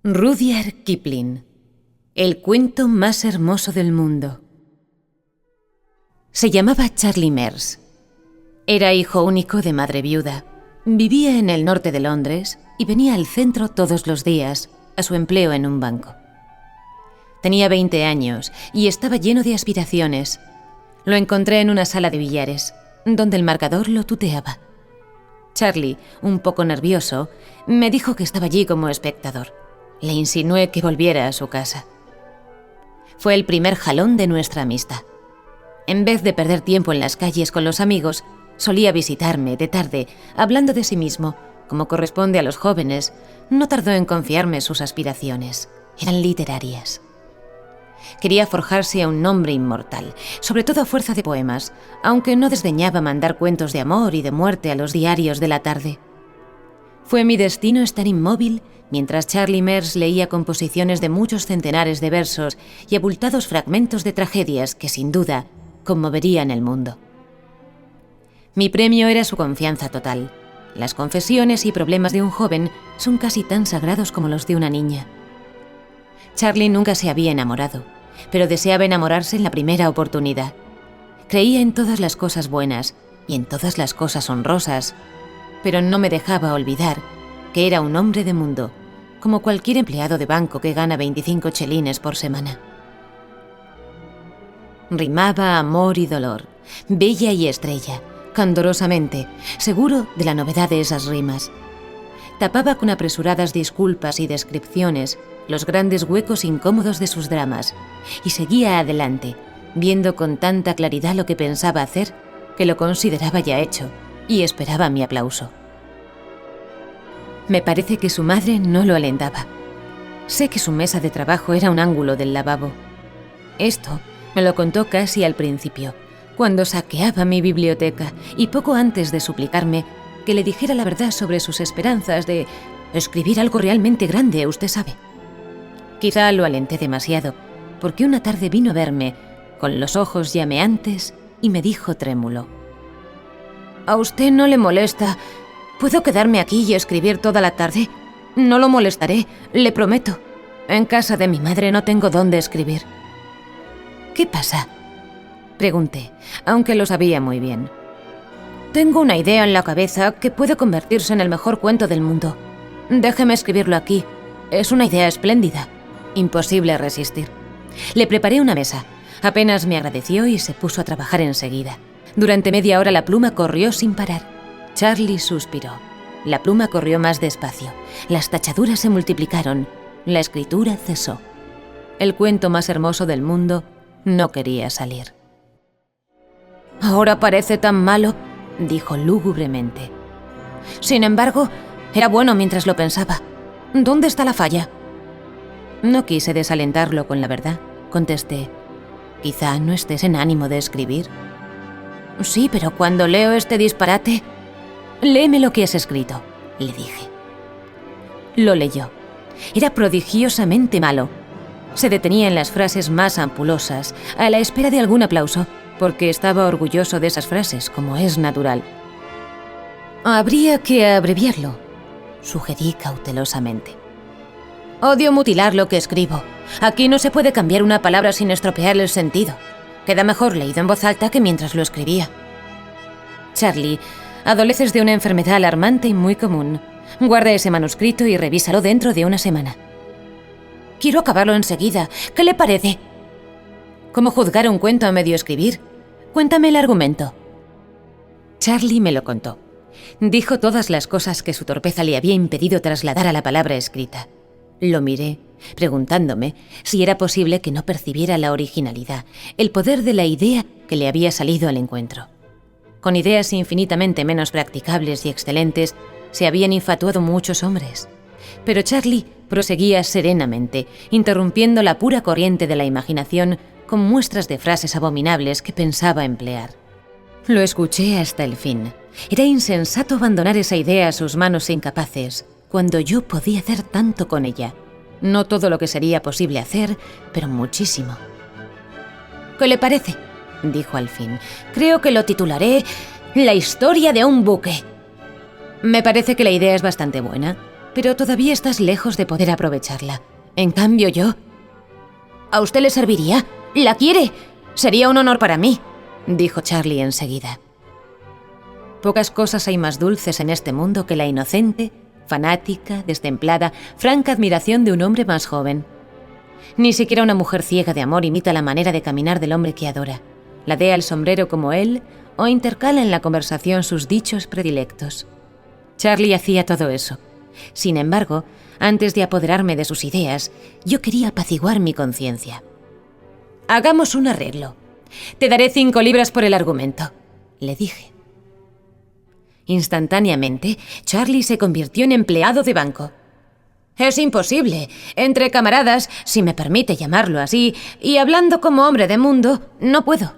Rudyard Kipling. El cuento más hermoso del mundo. Se llamaba Charlie Mears. Era hijo único de madre viuda. Vivía en el norte de Londres y venía al centro todos los días, a su empleo en un banco. Tenía 20 años y estaba lleno de aspiraciones. Lo encontré en una sala de billares, donde el marcador lo tuteaba. Charlie, un poco nervioso, me dijo que estaba allí como espectador. Le insinué que volviera a su casa. Fue el primer jalón de nuestra amistad. En vez de perder tiempo en las calles con los amigos, solía visitarme de tarde, hablando de sí mismo, como corresponde a los jóvenes. No tardó en confiarme sus aspiraciones. Eran literarias. Quería forjarse a un nombre inmortal, sobre todo a fuerza de poemas, aunque no desdeñaba mandar cuentos de amor y de muerte a los diarios de la tarde. Fue mi destino estar inmóvil mientras Charlie Mears leía composiciones de muchos centenares de versos y abultados fragmentos de tragedias que, sin duda, conmoverían el mundo. Mi premio era su confianza total. Las confesiones y problemas de un joven son casi tan sagrados como los de una niña. Charlie nunca se había enamorado, pero deseaba enamorarse en la primera oportunidad. Creía en todas las cosas buenas y en todas las cosas honrosas, pero no me dejaba olvidar que era un hombre de mundo, como cualquier empleado de banco que gana 25 chelines por semana. Rimaba amor y dolor, bella y estrella, candorosamente, seguro de la novedad de esas rimas. Tapaba con apresuradas disculpas y descripciones los grandes huecos incómodos de sus dramas y seguía adelante, viendo con tanta claridad lo que pensaba hacer que lo consideraba ya hecho y esperaba mi aplauso. Me parece que su madre no lo alentaba. Sé que su mesa de trabajo era un ángulo del lavabo. Esto me lo contó casi al principio, cuando saqueaba mi biblioteca y poco antes de suplicarme que le dijera la verdad sobre sus esperanzas de escribir algo realmente grande, usted sabe. Quizá lo alenté demasiado, porque una tarde vino a verme, con los ojos llameantes, y me dijo trémulo: ¿A usted no le molesta? ¿Puedo quedarme aquí y escribir toda la tarde? No lo molestaré, le prometo. En casa de mi madre no tengo dónde escribir. ¿Qué pasa?, pregunté, aunque lo sabía muy bien. Tengo una idea en la cabeza que puede convertirse en el mejor cuento del mundo. Déjeme escribirlo aquí. Es una idea espléndida. Imposible resistir. Le preparé una mesa. Apenas me agradeció y se puso a trabajar enseguida. Durante media hora la pluma corrió sin parar. Charlie suspiró. La pluma corrió más despacio. Las tachaduras se multiplicaron. La escritura cesó. El cuento más hermoso del mundo no quería salir. «Ahora parece tan malo», dijo lúgubremente. «Sin embargo, era bueno mientras lo pensaba. ¿Dónde está la falla?» No quise desalentarlo con la verdad. Contesté: «Quizá no estés en ánimo de escribir». «Sí, pero cuando leo este disparate...» «Léeme lo que has escrito», le dije. Lo leyó. Era prodigiosamente malo. Se detenía en las frases más ampulosas, a la espera de algún aplauso, porque estaba orgulloso de esas frases, como es natural. «Habría que abreviarlo», sugerí cautelosamente. «Odio mutilar lo que escribo. Aquí no se puede cambiar una palabra sin estropear el sentido. Queda mejor leído en voz alta que mientras lo escribía». «Charlie, adoleces de una enfermedad alarmante y muy común. Guarda ese manuscrito y revísalo dentro de una semana». «Quiero acabarlo enseguida. ¿Qué le parece?» «¿Cómo juzgar un cuento a medio escribir? Cuéntame el argumento». Charlie me lo contó. Dijo todas las cosas que su torpeza le había impedido trasladar a la palabra escrita. Lo miré, preguntándome si era posible que no percibiera la originalidad, el poder de la idea que le había salido al encuentro. Con ideas infinitamente menos practicables y excelentes se habían infatuado muchos hombres. Pero Charlie proseguía serenamente, interrumpiendo la pura corriente de la imaginación con muestras de frases abominables que pensaba emplear. Lo escuché hasta el fin. Era insensato abandonar esa idea a sus manos incapaces, cuando yo podía hacer tanto con ella. No todo lo que sería posible hacer, pero muchísimo. «¿Qué le parece?», dijo al fin. «Creo que lo titularé La historia de un buque». «Me parece que la idea es bastante buena. pero todavía estás lejos de poder aprovecharla. En cambio yo... ¿A usted le serviría? ¿La quiere? Sería un honor para mí, dijo Charlie enseguida. Pocas cosas hay más dulces en este mundo que la inocente, fanática, destemplada, franca admiración de un hombre más joven. Ni siquiera una mujer ciega de amor imita la manera de caminar del hombre que adora, ladea el sombrero como él o intercala en la conversación sus dichos predilectos. Charlie hacía todo eso. Sin embargo, antes de apoderarme de sus ideas, yo quería apaciguar mi conciencia. «Hagamos un arreglo. Te daré 5 libras por el argumento», le dije. Instantáneamente, Charlie se convirtió en empleado de banco. «Es imposible. Entre camaradas, si me permite llamarlo así, y hablando como hombre de mundo, no puedo.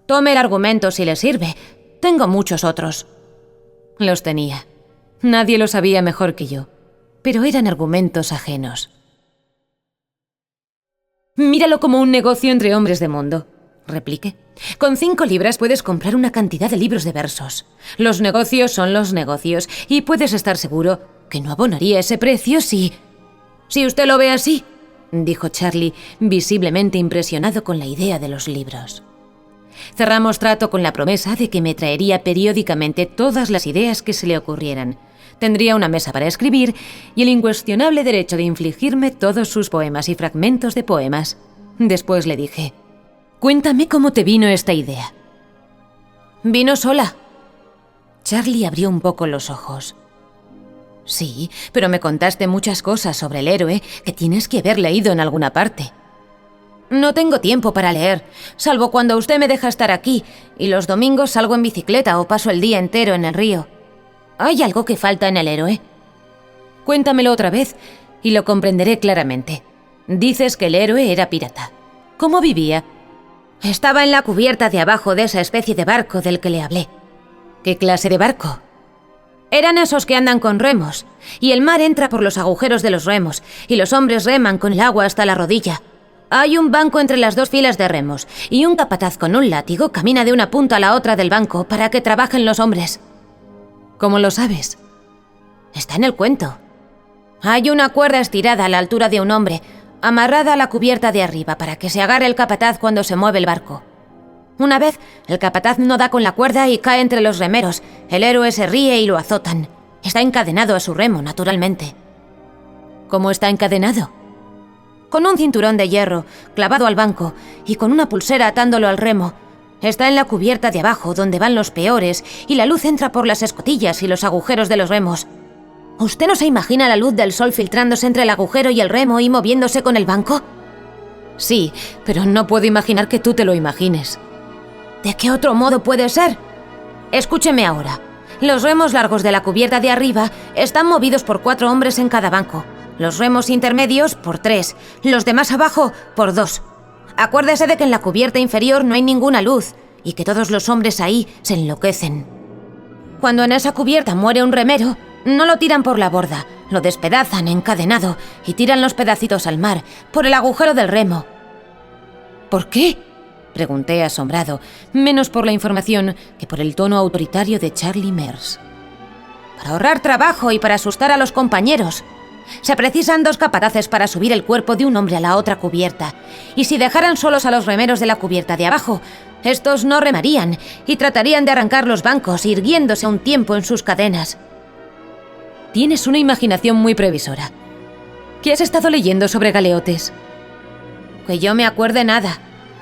Tome el argumento si le sirve. Tengo muchos otros». Los tenía. Nadie lo sabía mejor que yo, pero eran argumentos ajenos. «Míralo como un negocio entre hombres de mundo», repliqué. «Con 5 libras puedes comprar una cantidad de libros de versos. Los negocios son los negocios, y puedes estar seguro que no abonaría ese precio si... Si usted lo ve así», dijo Charlie, visiblemente impresionado con la idea de los libros. Cerramos trato con la promesa de que me traería periódicamente todas las ideas que se le ocurrieran. Tendría una mesa para escribir y el incuestionable derecho de infligirme todos sus poemas y fragmentos de poemas. Después le dije: «Cuéntame cómo te vino esta idea». «Vino sola». Charlie abrió un poco los ojos. «Sí, pero me contaste muchas cosas sobre el héroe que tienes que haber leído en alguna parte». «No tengo tiempo para leer, salvo cuando usted me deja estar aquí, y los domingos salgo en bicicleta o paso el día entero en el río. ¿Hay algo que falta en el héroe?» «Cuéntamelo otra vez y lo comprenderé claramente. Dices que el héroe era pirata. ¿Cómo vivía?» «Estaba en la cubierta de abajo de esa especie de barco del que le hablé». «¿Qué clase de barco?» «Eran esos que andan con remos, y el mar entra por los agujeros de los remos, y los hombres reman con el agua hasta la rodilla. Hay un banco entre las 2 filas de remos, y un capataz con un látigo camina de una punta a la otra del banco para que trabajen los hombres». «¿Cómo lo sabes?» «Está en el cuento. Hay una cuerda estirada a la altura de un hombre, amarrada a la cubierta de arriba para que se agarre el capataz cuando se mueve el barco. Una vez, el capataz no da con la cuerda y cae entre los remeros. El héroe se ríe y lo azotan. Está encadenado a su remo, naturalmente». «¿Cómo está encadenado?» «Con un cinturón de hierro, clavado al banco, y con una pulsera atándolo al remo. Está en la cubierta de abajo, donde van los peores, y la luz entra por las escotillas y los agujeros de los remos. ¿Usted no se imagina la luz del sol filtrándose entre el agujero y el remo y moviéndose con el banco?» «Sí, pero no puedo imaginar que tú te lo imagines». «¿De qué otro modo puede ser? Escúcheme ahora. Los remos largos de la cubierta de arriba están movidos por 4 hombres en cada banco. Los remos intermedios por 3, los de más abajo por 2. Acuérdese de que en la cubierta inferior no hay ninguna luz y que todos los hombres ahí se enloquecen. Cuando en esa cubierta muere un remero, no lo tiran por la borda, lo despedazan encadenado y tiran los pedacitos al mar por el agujero del remo». «¿Por qué?», pregunté asombrado, menos por la información que por el tono autoritario de Charlie Mers. «Para ahorrar trabajo y para asustar a los compañeros. Se precisan 2 capataces para subir el cuerpo de un hombre a la otra cubierta, y si dejaran solos a los remeros de la cubierta de abajo, estos no remarían y tratarían de arrancar los bancos, irguiéndose un tiempo en sus cadenas». «Tienes una imaginación muy previsora. ¿Qué has estado leyendo sobre galeotes?» «Que yo me acuerde nada.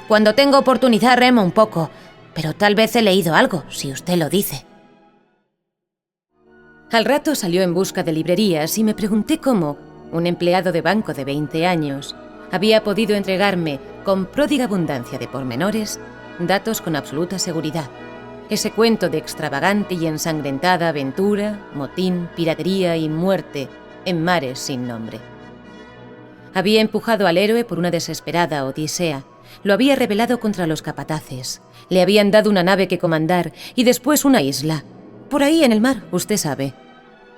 Cuando tengo oportunidad remo un poco, pero tal vez he leído algo, si usted lo dice». Al rato salió en busca de librerías y me pregunté cómo un empleado de banco de 20 años había podido entregarme, con pródiga abundancia de pormenores, datos con absoluta seguridad. Ese cuento de extravagante y ensangrentada aventura, motín, piratería y muerte en mares sin nombre. Había empujado al héroe por una desesperada odisea, lo había rebelado contra los capataces, le habían dado una nave que comandar y después una isla. Por ahí en el mar, usted sabe.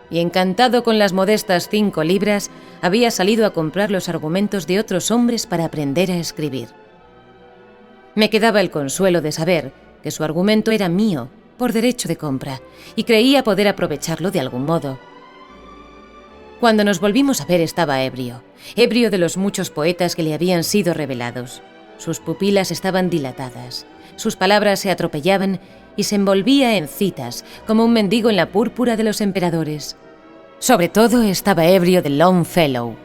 Y encantado con las modestas 5 libras, había salido a comprar los argumentos de otros hombres para aprender a escribir. Me quedaba el consuelo de saber que su argumento era mío, por derecho de compra, y creía poder aprovecharlo de algún modo. Cuando nos volvimos a ver estaba ebrio de los muchos poetas que le habían sido revelados. Sus pupilas estaban dilatadas, sus palabras se atropellaban y se envolvía en citas, como un mendigo en la púrpura de los emperadores. Sobre todo estaba ebrio de Longfellow.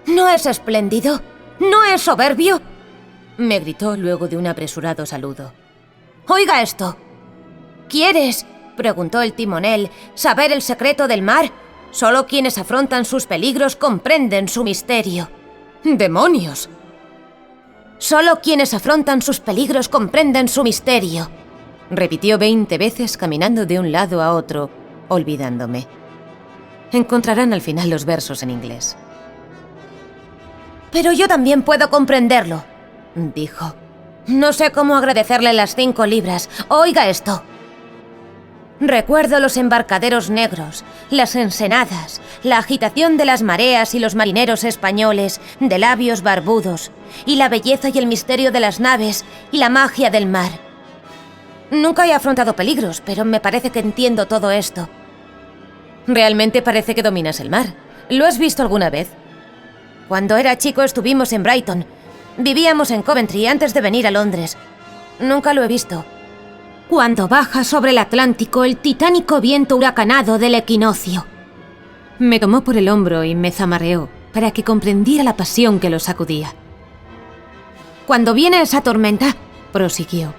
¿No es espléndido? ¿No es soberbio? Me gritó luego de un apresurado saludo. Oiga esto. ¿Quieres, preguntó el timonel, saber el secreto del mar? Solo quienes afrontan sus peligros comprenden su misterio. ¡Demonios! Solo quienes afrontan sus peligros comprenden su misterio. Repitió 20 veces caminando de un lado a otro, olvidándome. Encontrarán al final los versos en inglés. Pero yo también puedo comprenderlo, dijo. No sé cómo agradecerle las 5 libras. Oiga esto. Recuerdo los embarcaderos negros, las ensenadas, la agitación de las mareas y los marineros españoles, de labios barbudos, y la belleza y el misterio de las naves y la magia del mar. Nunca he afrontado peligros, pero me parece que entiendo todo esto. Realmente parece que dominas el mar. ¿Lo has visto alguna vez? Cuando era chico estuvimos en Brighton. Vivíamos en Coventry antes de venir a Londres. Nunca lo he visto. Cuando baja sobre el Atlántico el titánico viento huracanado del equinoccio. Me tomó por el hombro y me zamarreó para que comprendiera la pasión que lo sacudía. Cuando viene esa tormenta, prosiguió,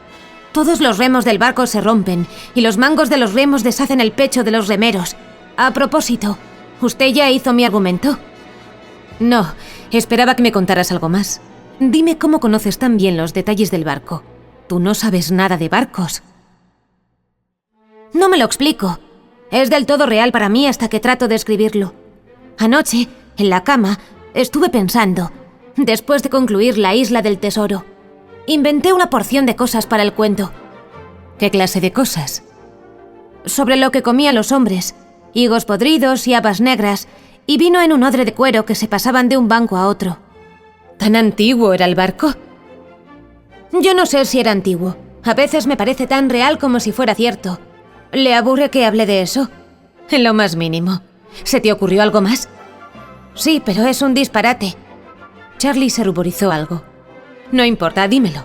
todos los remos del barco se rompen y los mangos de los remos deshacen el pecho de los remeros. A propósito, ¿usted ya hizo mi argumento? No, esperaba que me contaras algo más. Dime cómo conoces tan bien los detalles del barco. Tú no sabes nada de barcos. No me lo explico. Es del todo real para mí hasta que trato de escribirlo. Anoche, en la cama, estuve pensando, después de concluir La isla del tesoro. Inventé una porción de cosas para el cuento. ¿Qué clase de cosas? Sobre lo que comían los hombres, higos podridos y habas negras, y vino en un odre de cuero que se pasaban de un banco a otro. ¿Tan antiguo era el barco? Yo no sé si era antiguo. A veces me parece tan real como si fuera cierto. ¿Le aburre que hable de eso? En lo más mínimo. ¿Se te ocurrió algo más? Sí, pero es un disparate. Charlie se ruborizó algo. No importa, dímelo.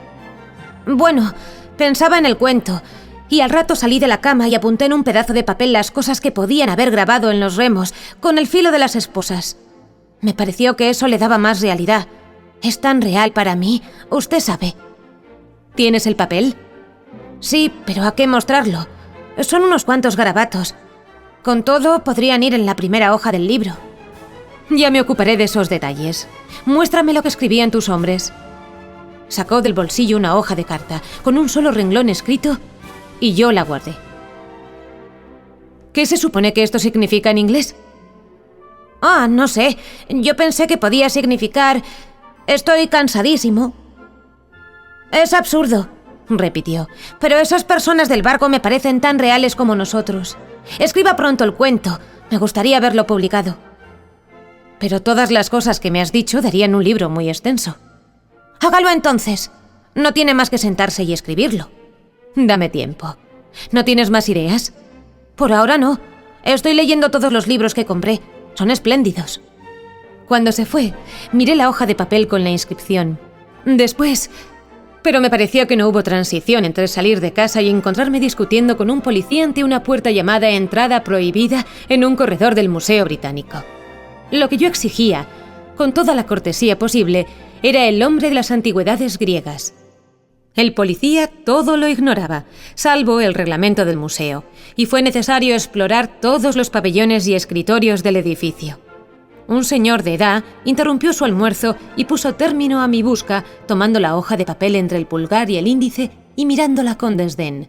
Bueno, pensaba en el cuento, y al rato salí de la cama y apunté en un pedazo de papel las cosas que podían haber grabado en los remos, con el filo de las esposas. Me pareció que eso le daba más realidad. Es tan real para mí, usted sabe. ¿Tienes el papel? Sí, pero ¿a qué mostrarlo? Son unos cuantos garabatos. Con todo, podrían ir en la primera hoja del libro. Ya me ocuparé de esos detalles. Muéstrame lo que escribían tus hombres. Sacó del bolsillo una hoja de carta, con un solo renglón escrito, y yo la guardé. ¿Qué se supone que esto significa en inglés? Ah, no sé. Yo pensé que podía significar... Estoy cansadísimo. Es absurdo, repitió, pero esas personas del barco me parecen tan reales como nosotros. Escriba pronto el cuento. Me gustaría verlo publicado. Pero todas las cosas que me has dicho darían un libro muy extenso. Hágalo entonces. No tiene más que sentarse y escribirlo. Dame tiempo. ¿No tienes más ideas? Por ahora no. Estoy leyendo todos los libros que compré. Son espléndidos. Cuando se fue, miré la hoja de papel con la inscripción. Después... Pero me pareció que no hubo transición entre salir de casa y encontrarme discutiendo con un policía ante una puerta llamada Entrada Prohibida en un corredor del Museo Británico. Lo que yo exigía, con toda la cortesía posible, era el hombre de las antigüedades griegas. El policía todo lo ignoraba, salvo el reglamento del museo, y fue necesario explorar todos los pabellones y escritorios del edificio. Un señor de edad interrumpió su almuerzo y puso término a mi busca, tomando la hoja de papel entre el pulgar y el índice y mirándola con desdén.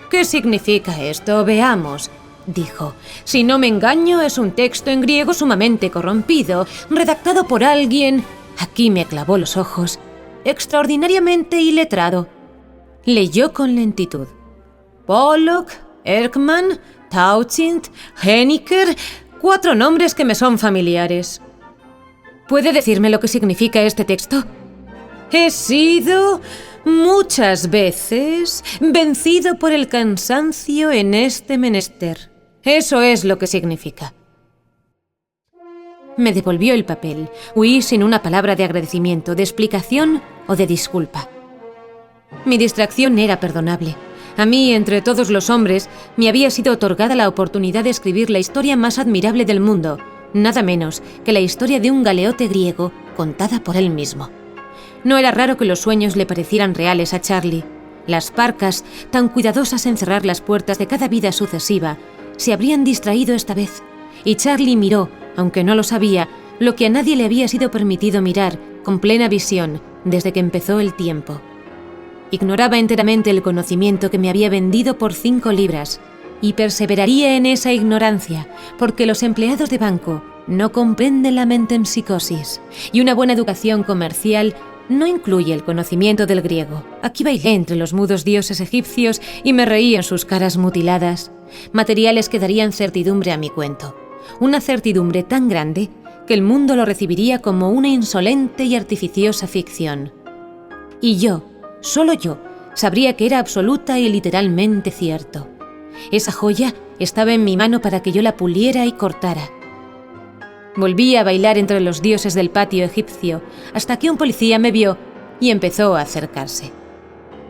«¿Qué significa esto? Veamos», dijo. «Si no me engaño, es un texto en griego sumamente corrompido, redactado por alguien...» Aquí me clavó los ojos. «Extraordinariamente iletrado». Leyó con lentitud. «Pollock, Erckmann, Tauzind, Henniker... 4 nombres que me son familiares». ¿Puede decirme lo que significa este texto? «He sido muchas veces vencido por el cansancio en este menester». Eso es lo que significa. Me devolvió el papel. Huí sin una palabra de agradecimiento, de explicación o de disculpa. Mi distracción era perdonable. A mí, entre todos los hombres, me había sido otorgada la oportunidad de escribir la historia más admirable del mundo, nada menos que la historia de un galeote griego contada por él mismo. No era raro que los sueños le parecieran reales a Charlie. Las parcas, tan cuidadosas en cerrar las puertas de cada vida sucesiva, se habrían distraído esta vez, y Charlie miró, aunque no lo sabía, lo que a nadie le había sido permitido mirar, con plena visión, desde que empezó el tiempo. Ignoraba enteramente el conocimiento que me había vendido por 5 libras, y perseveraría en esa ignorancia, porque los empleados de banco no comprenden la metempsicosis, y una buena educación comercial no incluye el conocimiento del griego. Aquí bailé entre los mudos dioses egipcios y me reí en sus caras mutiladas, materiales que darían certidumbre a mi cuento, una certidumbre tan grande que el mundo lo recibiría como una insolente y artificiosa ficción. Y yo, solo yo, sabría que era absoluta y literalmente cierto. Esa joya estaba en mi mano para que yo la puliera y cortara. Volví a bailar entre los dioses del patio egipcio hasta que un policía me vio y empezó a acercarse.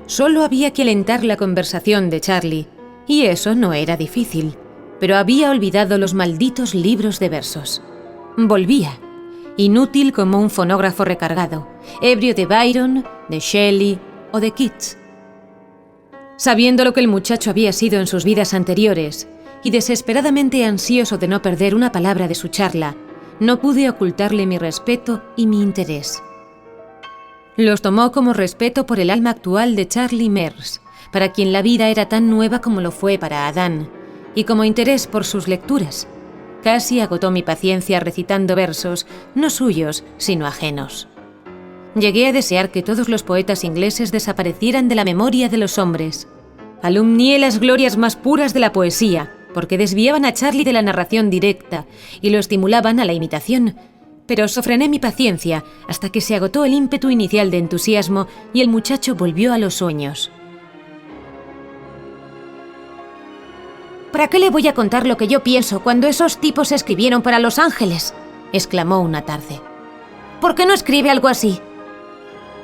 Solo había que alentar la conversación de Charlie, y eso no era difícil, pero había olvidado los malditos libros de versos. Volvía, inútil como un fonógrafo recargado, ebrio de Byron, de Shelley o de Keats. Sabiendo lo que el muchacho había sido en sus vidas anteriores y desesperadamente ansioso de no perder una palabra de su charla, no pude ocultarle mi respeto y mi interés. Los tomó como respeto por el alma actual de Charlie Mears, para quien la vida era tan nueva como lo fue para Adán, y como interés por sus lecturas. Casi agotó mi paciencia recitando versos, no suyos, sino ajenos. Llegué a desear que todos los poetas ingleses desaparecieran de la memoria de los hombres. Alumnié las glorias más puras de la poesía, porque desviaban a Charlie de la narración directa y lo estimulaban a la imitación, pero sofrené mi paciencia hasta que se agotó el ímpetu inicial de entusiasmo y el muchacho volvió a los sueños. ¿Para qué le voy a contar lo que yo pienso cuando esos tipos escribieron para Los Ángeles?, exclamó una tarde. ¿Por qué no escribe algo así?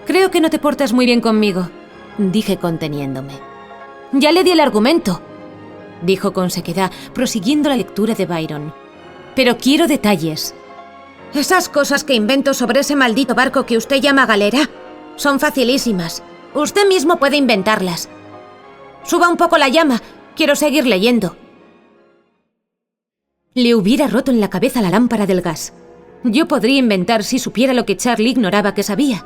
Creo que no te portas muy bien conmigo, dije conteniéndome. Ya le di el argumento, dijo con sequedad, prosiguiendo la lectura de Byron. Pero quiero detalles. Esas cosas que invento sobre ese maldito barco que usted llama galera son facilísimas. Usted mismo puede inventarlas. Suba un poco la llama. Quiero seguir leyendo. Le hubiera roto en la cabeza la lámpara del gas. Yo podría inventar si supiera lo que Charlie ignoraba que sabía.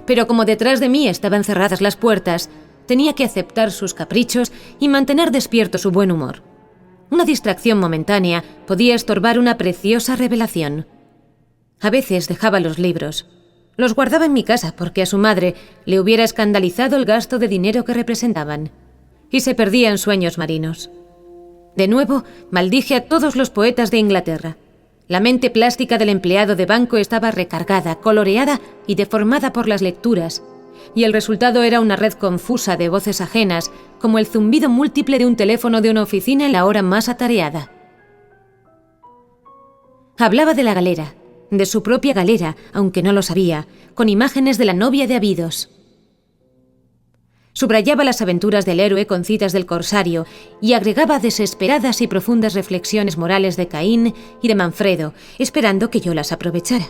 Pero como detrás de mí estaban cerradas las puertas, tenía que aceptar sus caprichos y mantener despierto su buen humor. Una distracción momentánea podía estorbar una preciosa revelación. A veces dejaba los libros. Los guardaba en mi casa porque a su madre le hubiera escandalizado el gasto de dinero que representaban. Y se perdía en sueños marinos. De nuevo, maldije a todos los poetas de Inglaterra. La mente plástica del empleado de banco estaba recargada, coloreada y deformada por las lecturas, y el resultado era una red confusa de voces ajenas, como el zumbido múltiple de un teléfono de una oficina en la hora más atareada. Hablaba de la galera, de su propia galera, aunque no lo sabía, con imágenes de la novia de Abidos. Subrayaba las aventuras del héroe con citas del corsario y agregaba desesperadas y profundas reflexiones morales de Caín y de Manfredo, esperando que yo las aprovechara.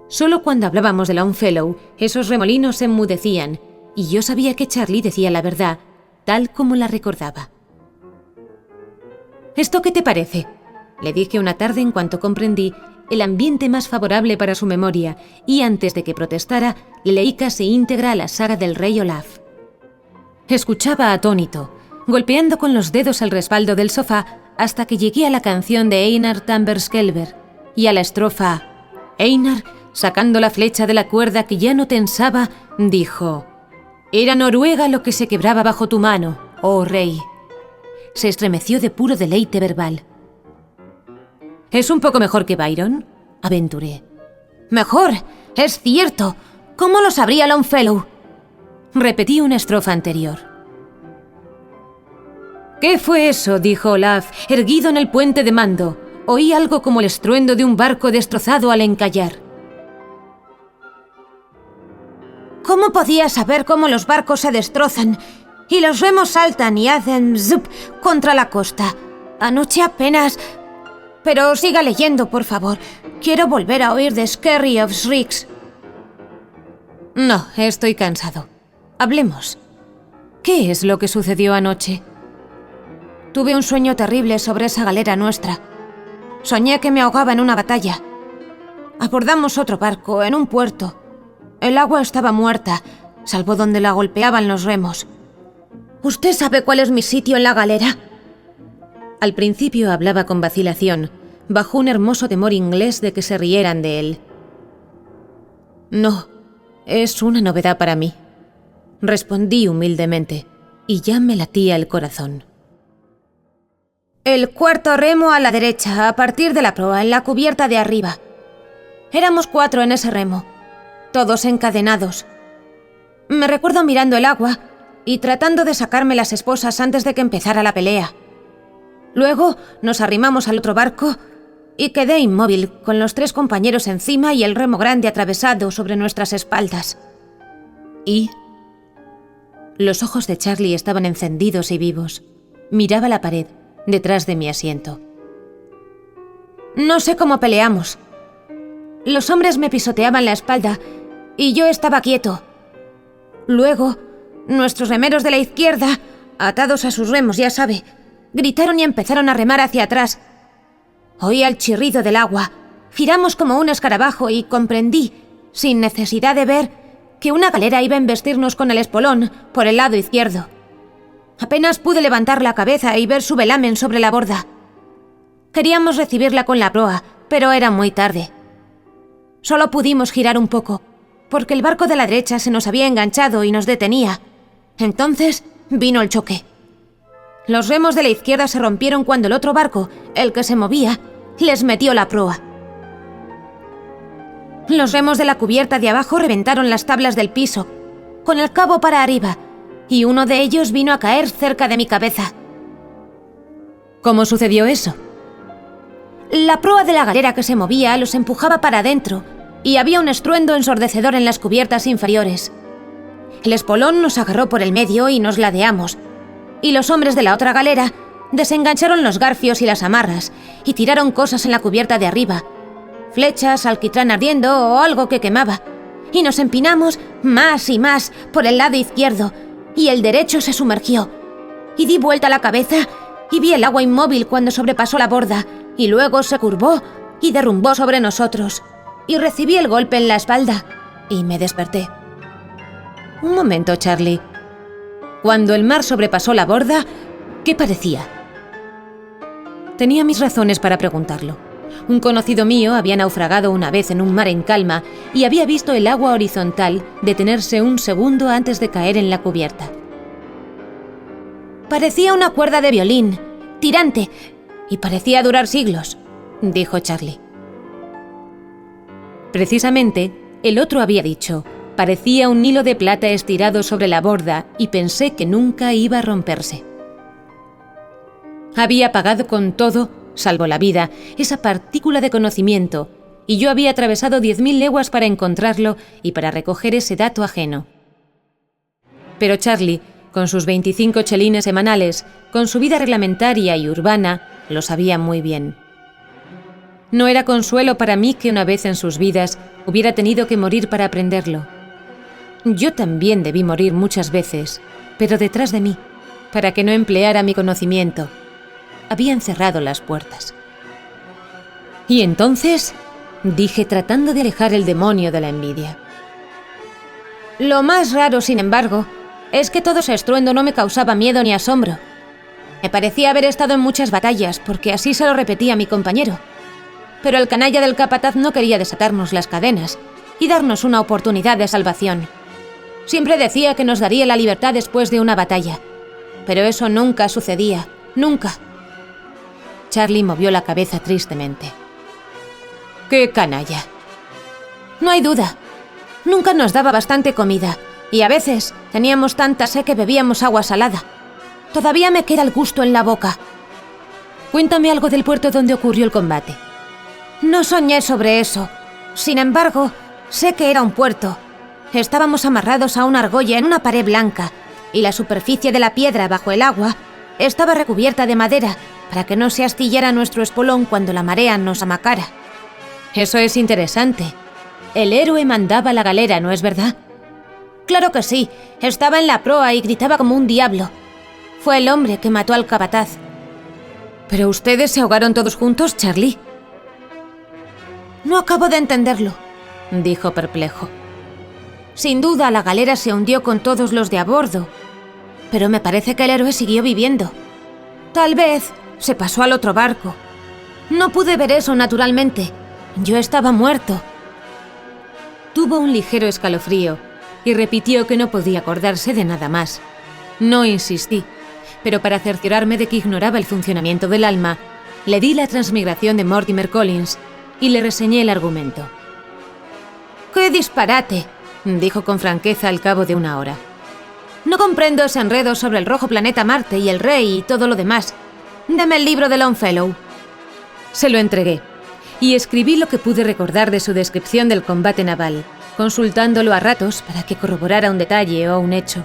Solo cuando hablábamos de Longfellow, esos remolinos se enmudecían, y yo sabía que Charlie decía la verdad, tal como la recordaba. «¿Esto qué te parece?», le dije una tarde en cuanto comprendí el ambiente más favorable para su memoria, y antes de que protestara, le leí casi íntegra la saga del rey Olaf. Escuchaba atónito, golpeando con los dedos el respaldo del sofá hasta que llegué a la canción de Einar Tamberskelver y a la estrofa «Einar, sacando la flecha de la cuerda que ya no tensaba, dijo: «Era Noruega lo que se quebraba bajo tu mano, oh rey». Se estremeció de puro deleite verbal. «¿Es un poco mejor que Byron?», aventuré. «Mejor, es cierto. ¿Cómo lo sabría Longfellow?». Repetí una estrofa anterior. «¿Qué fue eso?», dijo Olaf, erguido en el puente de mando. oí algo como el estruendo de un barco destrozado al encallar. ¿Cómo podía saber cómo los barcos se destrozan y los remos saltan y hacen zup contra la costa? Anoche apenas... Pero siga leyendo, por favor. Quiero volver a oír The Scary of Shrieks. No, estoy cansado. Hablemos. ¿Qué es lo que sucedió anoche? Tuve un sueño terrible sobre esa galera nuestra. Soñé que me ahogaba en una batalla. Abordamos otro barco en un puerto. El agua estaba muerta, salvo donde la golpeaban los remos. ¿Usted sabe cuál es mi sitio en la galera? Al principio hablaba con vacilación, bajo un hermoso temor inglés de que se rieran de él. No, es una novedad para mí, respondí humildemente, y ya me latía el corazón. El cuarto remo a la derecha, a partir de la proa, en la cubierta de arriba. Éramos 4 en ese remo, todos encadenados. Me recuerdo mirando el agua y tratando de sacarme las esposas antes de que empezara la pelea. Luego nos arrimamos al otro barco y quedé inmóvil, con los 3 compañeros encima y el remo grande atravesado sobre nuestras espaldas. ¿Y? Los ojos de Charlie estaban encendidos y vivos. Miraba la pared, detrás de mi asiento. No sé cómo peleamos. Los hombres me pisoteaban la espalda y yo estaba quieto. Luego, nuestros remeros de la izquierda, atados a sus remos, ya sabe, gritaron y empezaron a remar hacia atrás. Oía el chirrido del agua. Giramos como un escarabajo y comprendí, sin necesidad de ver, que una galera iba a embestirnos con el espolón por el lado izquierdo. Apenas pude levantar la cabeza y ver su velamen sobre la borda. Queríamos recibirla con la proa, pero era muy tarde. Solo pudimos girar un poco, porque el barco de la derecha se nos había enganchado y nos detenía. Entonces vino el choque. Los remos de la izquierda se rompieron cuando el otro barco, el que se movía, les metió la proa. Los remos de la cubierta de abajo reventaron las tablas del piso, con el cabo para arriba, y uno de ellos vino a caer cerca de mi cabeza. ¿Cómo sucedió eso? La proa de la galera que se movía los empujaba para adentro, y había un estruendo ensordecedor en las cubiertas inferiores. El espolón nos agarró por el medio y nos ladeamos, y los hombres de la otra galera desengancharon los garfios y las amarras y tiraron cosas en la cubierta de arriba, flechas, alquitrán ardiendo o algo que quemaba, y nos empinamos más y más por el lado izquierdo, y el derecho se sumergió, y di vuelta la cabeza y vi el agua inmóvil cuando sobrepasó la borda, y luego se curvó y derrumbó sobre nosotros, y recibí el golpe en la espalda, y me desperté. Un momento, Charlie. Cuando el mar sobrepasó la borda, ¿qué parecía? Tenía mis razones para preguntarlo. Un conocido mío había naufragado una vez en un mar en calma y había visto el agua horizontal detenerse un segundo antes de caer en la cubierta. Parecía una cuerda de violín, tirante, y parecía durar siglos, dijo Charlie. Precisamente, el otro había dicho, parecía un hilo de plata estirado sobre la borda y pensé que nunca iba a romperse. Había pagado con todo, salvo la vida, esa partícula de conocimiento, y yo había atravesado 10.000 leguas para encontrarlo y para recoger ese dato ajeno. Pero Charlie, con sus 25 chelines semanales, con su vida reglamentaria y urbana, lo sabía muy bien. No era consuelo para mí que una vez en sus vidas hubiera tenido que morir para aprenderlo. Yo también debí morir muchas veces, pero detrás de mí, para que no empleara mi conocimiento, habían cerrado las puertas. ¿Y entonces?, dije tratando de alejar el demonio de la envidia. Lo más raro, sin embargo, es que todo ese estruendo no me causaba miedo ni asombro. Me parecía haber estado en muchas batallas, porque así se lo repetía mi compañero. Pero el canalla del capataz no quería desatarnos las cadenas y darnos una oportunidad de salvación. Siempre decía que nos daría la libertad después de una batalla, pero eso nunca sucedía, nunca. Charlie movió la cabeza tristemente. ¡Qué canalla! No hay duda. Nunca nos daba bastante comida, y a veces teníamos tanta sed que bebíamos agua salada. Todavía me queda el gusto en la boca. Cuéntame algo del puerto donde ocurrió el combate. No soñé sobre eso. Sin embargo, sé que era un puerto. Estábamos amarrados a una argolla en una pared blanca y la superficie de la piedra bajo el agua estaba recubierta de madera para que no se astillara nuestro espolón cuando la marea nos amacara. Eso es interesante. El héroe mandaba la galera, ¿no es verdad? Claro que sí. Estaba en la proa y gritaba como un diablo. Fue el hombre que mató al capataz. ¿Pero ustedes se ahogaron todos juntos, Charlie? No acabo de entenderlo, dijo perplejo. Sin duda, la galera se hundió con todos los de a bordo, pero me parece que el héroe siguió viviendo. Tal vez se pasó al otro barco. No pude ver eso naturalmente. Yo estaba muerto. Tuvo un ligero escalofrío y repitió que no podía acordarse de nada más. No insistí, pero para cerciorarme de que ignoraba el funcionamiento del alma, le di la transmigración de Mortimer Collins y le reseñé el argumento. ¡Qué disparate!, dijo con franqueza al cabo de una hora. No comprendo ese enredo sobre el rojo planeta Marte y el rey y todo lo demás. Deme el libro de Longfellow. Se lo entregué y escribí lo que pude recordar de su descripción del combate naval, consultándolo a ratos para que corroborara un detalle o un hecho.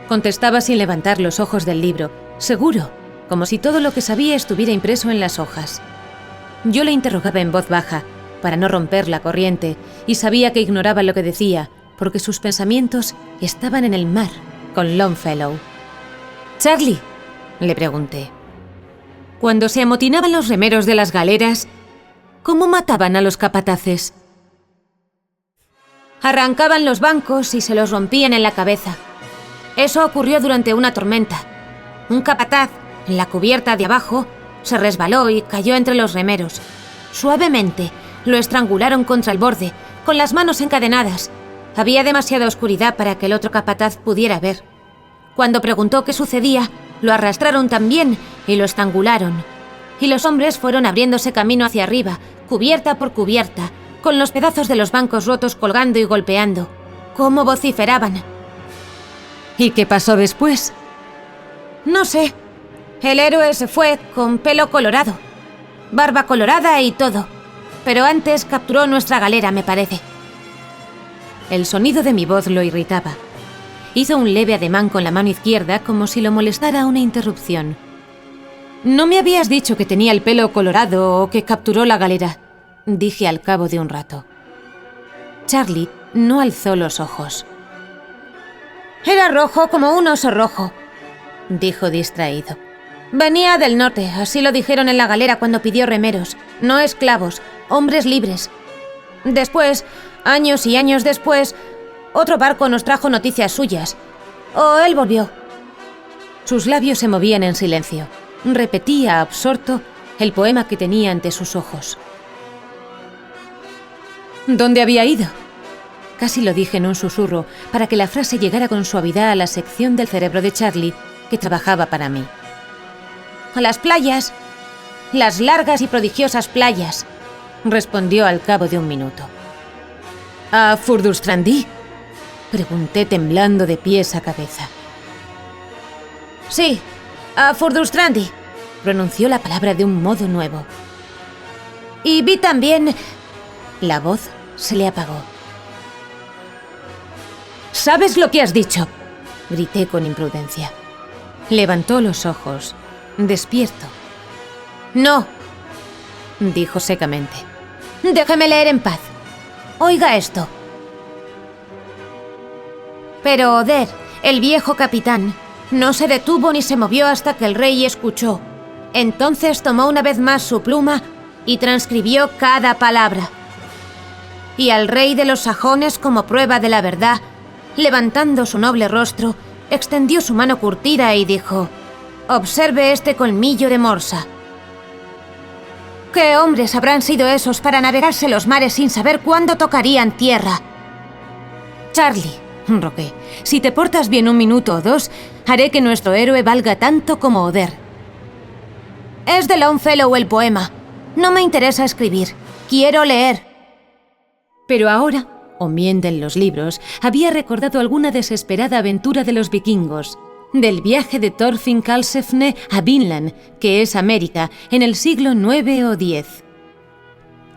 Contestaba sin levantar los ojos del libro, seguro, como si todo lo que sabía estuviera impreso en las hojas. Yo le interrogaba en voz baja, para no romper la corriente, y sabía que ignoraba lo que decía, porque sus pensamientos estaban en el mar, con Longfellow. «Charlie», le pregunté, «cuando se amotinaban los remeros de las galeras, ¿cómo mataban a los capataces?» Arrancaban los bancos y se los rompían en la cabeza. Eso ocurrió durante una tormenta. Un capataz, en la cubierta de abajo, se resbaló y cayó entre los remeros. Suavemente, lo estrangularon contra el borde, con las manos encadenadas. Había demasiada oscuridad para que el otro capataz pudiera ver. Cuando preguntó qué sucedía, lo arrastraron también y lo estrangularon. Y los hombres fueron abriéndose camino hacia arriba, cubierta por cubierta, con los pedazos de los bancos rotos colgando y golpeando. ¿Cómo vociferaban? ¿Y qué pasó después? No sé. El héroe se fue con pelo colorado, barba colorada y todo. Pero antes capturó nuestra galera, me parece. El sonido de mi voz lo irritaba. Hizo un leve ademán con la mano izquierda como si lo molestara una interrupción. «No me habías dicho que tenía el pelo colorado o que capturó la galera», dije al cabo de un rato. Charlie no alzó los ojos. «Era rojo como un oso rojo», dijo distraído. «Venía del norte, así lo dijeron en la galera cuando pidió remeros, no esclavos, hombres libres. Después, años y años después, otro barco nos trajo noticias suyas. O él volvió». Sus labios se movían en silencio. Repetía, absorto, el poema que tenía ante sus ojos. ¿Dónde había ido? Casi lo dije en un susurro, para que la frase llegara con suavidad a la sección del cerebro de Charlie que trabajaba para mí. «A las playas, las largas y prodigiosas playas», respondió al cabo de un minuto. «¿A Furdurstrandi?», pregunté temblando de pies a cabeza. «Sí, a Furdurstrandi», pronunció la palabra de un modo nuevo. «Y vi también...» La voz se le apagó. «¿Sabes lo que has dicho?», grité con imprudencia. Levantó los ojos, despierto. «No», dijo secamente. «Déjeme leer en paz. Oiga esto». Pero Oder, el viejo capitán, no se detuvo ni se movió hasta que el rey escuchó. Entonces tomó una vez más su pluma y transcribió cada palabra. Y al rey de los sajones, como prueba de la verdad, levantando su noble rostro, extendió su mano curtida y dijo: «Observe este colmillo de morsa». ¿Qué hombres habrán sido esos para navegarse los mares sin saber cuándo tocarían tierra? «Charlie», rogué, «si te portas bien un minuto o dos, haré que nuestro héroe valga tanto como Oder». «Es de Longfellow el poema. No me interesa escribir. Quiero leer». Pero ahora, o mienten los libros, había recordado alguna desesperada aventura de los vikingos, del viaje de Thorfinn Karlsefne a Vinland, que es América, en el siglo IX o X.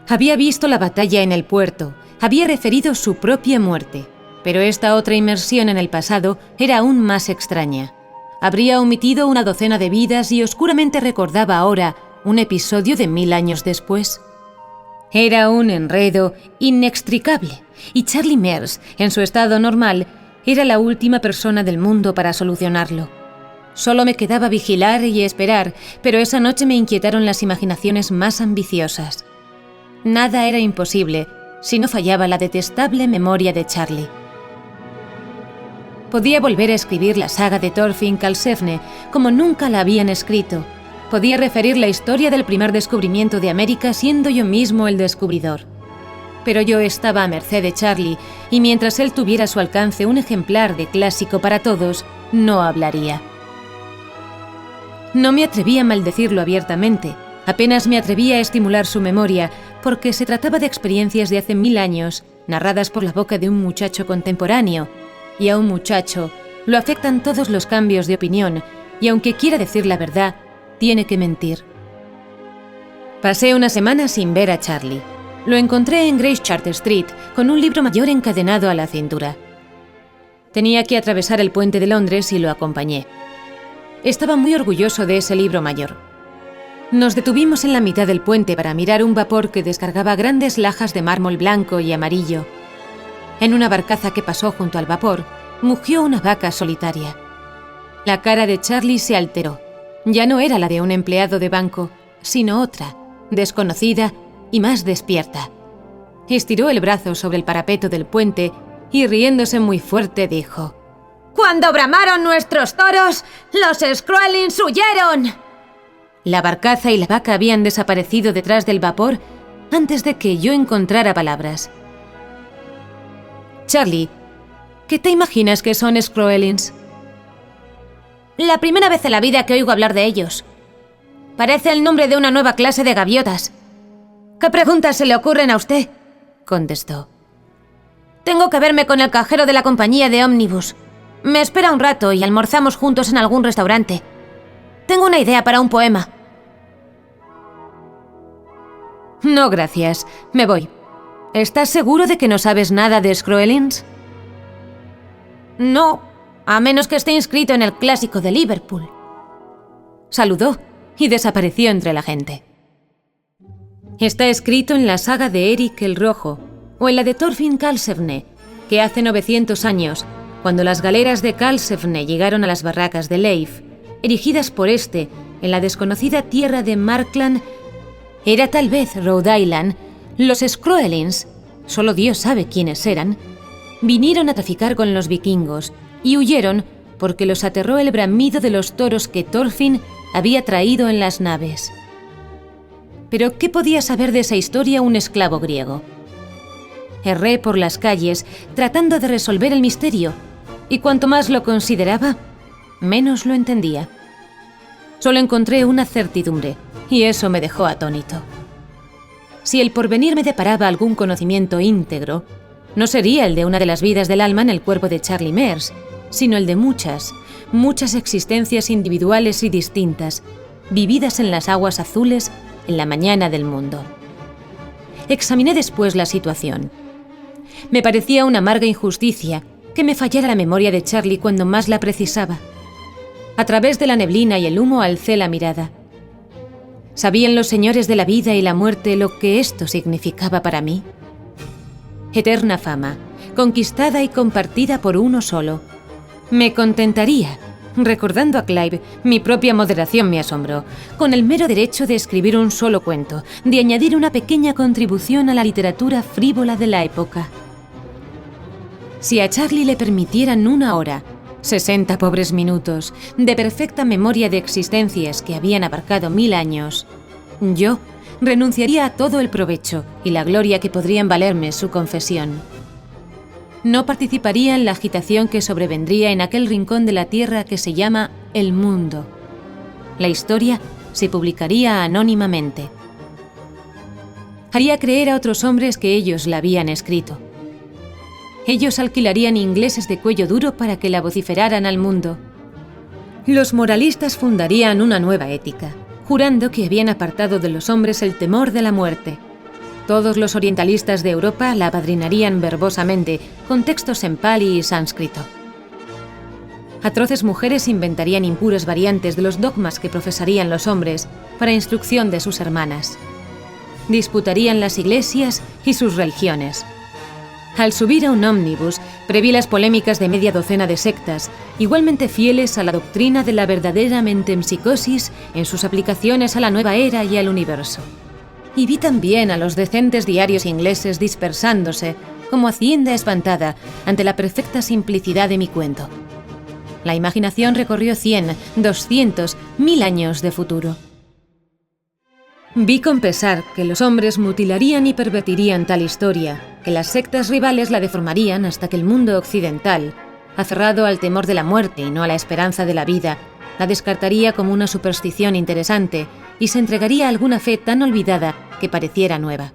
Había visto la batalla en el puerto, había referido su propia muerte, pero esta otra inmersión en el pasado era aún más extraña. Habría omitido una docena de vidas y oscuramente recordaba ahora un episodio de 1000 años después. Era un enredo inextricable, y Charlie Mears, en su estado normal, era la última persona del mundo para solucionarlo. Solo me quedaba vigilar y esperar, pero esa noche me inquietaron las imaginaciones más ambiciosas. Nada era imposible si no fallaba la detestable memoria de Charlie. Podía volver a escribir la saga de Thorfinn Karlsefne como nunca la habían escrito. Podía referir la historia del primer descubrimiento de América siendo yo mismo el descubridor. Pero yo estaba a merced de Charlie, y mientras él tuviera a su alcance un ejemplar de clásico para todos, no hablaría. No me atrevía a maldecirlo abiertamente, apenas me atrevía a estimular su memoria, porque se trataba de experiencias de hace 1000 años, narradas por la boca de un muchacho contemporáneo, y a un muchacho lo afectan todos los cambios de opinión, y aunque quiera decir la verdad, tiene que mentir. Pasé una semana sin ver a Charlie. Lo encontré en Great Charter Street, con un libro mayor encadenado a la cintura. Tenía que atravesar el puente de Londres y lo acompañé. Estaba muy orgulloso de ese libro mayor. Nos detuvimos en la mitad del puente para mirar un vapor que descargaba grandes lajas de mármol blanco y amarillo. En una barcaza que pasó junto al vapor, mugió una vaca solitaria. La cara de Charlie se alteró. Ya no era la de un empleado de banco, sino otra, desconocida y más despierta. Estiró el brazo sobre el parapeto del puente y, riéndose muy fuerte, dijo: «Cuando bramaron nuestros toros, los Skroelings huyeron». La barcaza y la vaca habían desaparecido detrás del vapor antes de que yo encontrara palabras. Charlie, ¿qué te imaginas que son Skroelings? La primera vez en la vida que oigo hablar de ellos. Parece el nombre de una nueva clase de gaviotas. ¿Qué preguntas se le ocurren a usted?, contestó. Tengo que verme con el cajero de la compañía de ómnibus. Me espera un rato y almorzamos juntos en algún restaurante. Tengo una idea para un poema. No, gracias. Me voy. ¿Estás seguro de que no sabes nada de Skroelings? No, a menos que esté inscrito en el clásico de Liverpool. Saludó y desapareció entre la gente. Está escrito en la saga de Eric el Rojo o en la de Thorfinn Karlsefne, que hace 900 años, cuando las galeras de Karlsefne llegaron a las barracas de Leif, erigidas por este en la desconocida tierra de Markland, era tal vez Rhode Island, los Skroelings, solo Dios sabe quiénes eran, vinieron a traficar con los vikingos y huyeron porque los aterró el bramido de los toros que Thorfinn había traído en las naves. Pero ¿qué podía saber de esa historia un esclavo griego? Erré por las calles tratando de resolver el misterio, y cuanto más lo consideraba, menos lo entendía. Solo encontré una certidumbre, y eso me dejó atónito. Si el porvenir me deparaba algún conocimiento íntegro, no sería el de una de las vidas del alma en el cuerpo de Charlie Mears, sino el de muchas, muchas existencias individuales y distintas, vividas en las aguas azules en la mañana del mundo. Examiné después la situación. Me parecía una amarga injusticia que me fallara la memoria de Charlie cuando más la precisaba. A través de la neblina y el humo alcé la mirada. ¿Sabían los señores de la vida y la muerte lo que esto significaba para mí? Eterna fama, conquistada y compartida por uno solo. Me contentaría, recordando a Clive, mi propia moderación me asombró, con el mero derecho de escribir un solo cuento, de añadir una pequeña contribución a la literatura frívola de la época. Si a Charlie le permitieran 1 hora, 60 pobres minutos, de perfecta memoria de existencias que habían abarcado 1000 años, yo renunciaría a todo el provecho y la gloria que podrían valerme su confesión. No participaría en la agitación que sobrevendría en aquel rincón de la tierra que se llama el mundo. La historia se publicaría anónimamente. Haría creer a otros hombres que ellos la habían escrito. Ellos alquilarían ingleses de cuello duro para que la vociferaran al mundo. Los moralistas fundarían una nueva ética, jurando que habían apartado de los hombres el temor de la muerte. Todos los orientalistas de Europa la apadrinarían verbosamente, con textos en pali y sánscrito. Atroces mujeres inventarían impuras variantes de los dogmas que profesarían los hombres para instrucción de sus hermanas. Disputarían las iglesias y sus religiones. Al subir a un ómnibus, preví las polémicas de media docena de sectas, igualmente fieles a la doctrina de la verdadera metempsicosis en sus aplicaciones a la nueva era y al universo. Y vi también a los decentes diarios ingleses dispersándose, como hacienda espantada, ante la perfecta simplicidad de mi cuento. La imaginación recorrió 100, 200, 1000 años de futuro. Vi con pesar que los hombres mutilarían y pervertirían tal historia, que las sectas rivales la deformarían hasta que el mundo occidental, aferrado al temor de la muerte y no a la esperanza de la vida, la descartaría como una superstición interesante y se entregaría a alguna fe tan olvidada que pareciera nueva.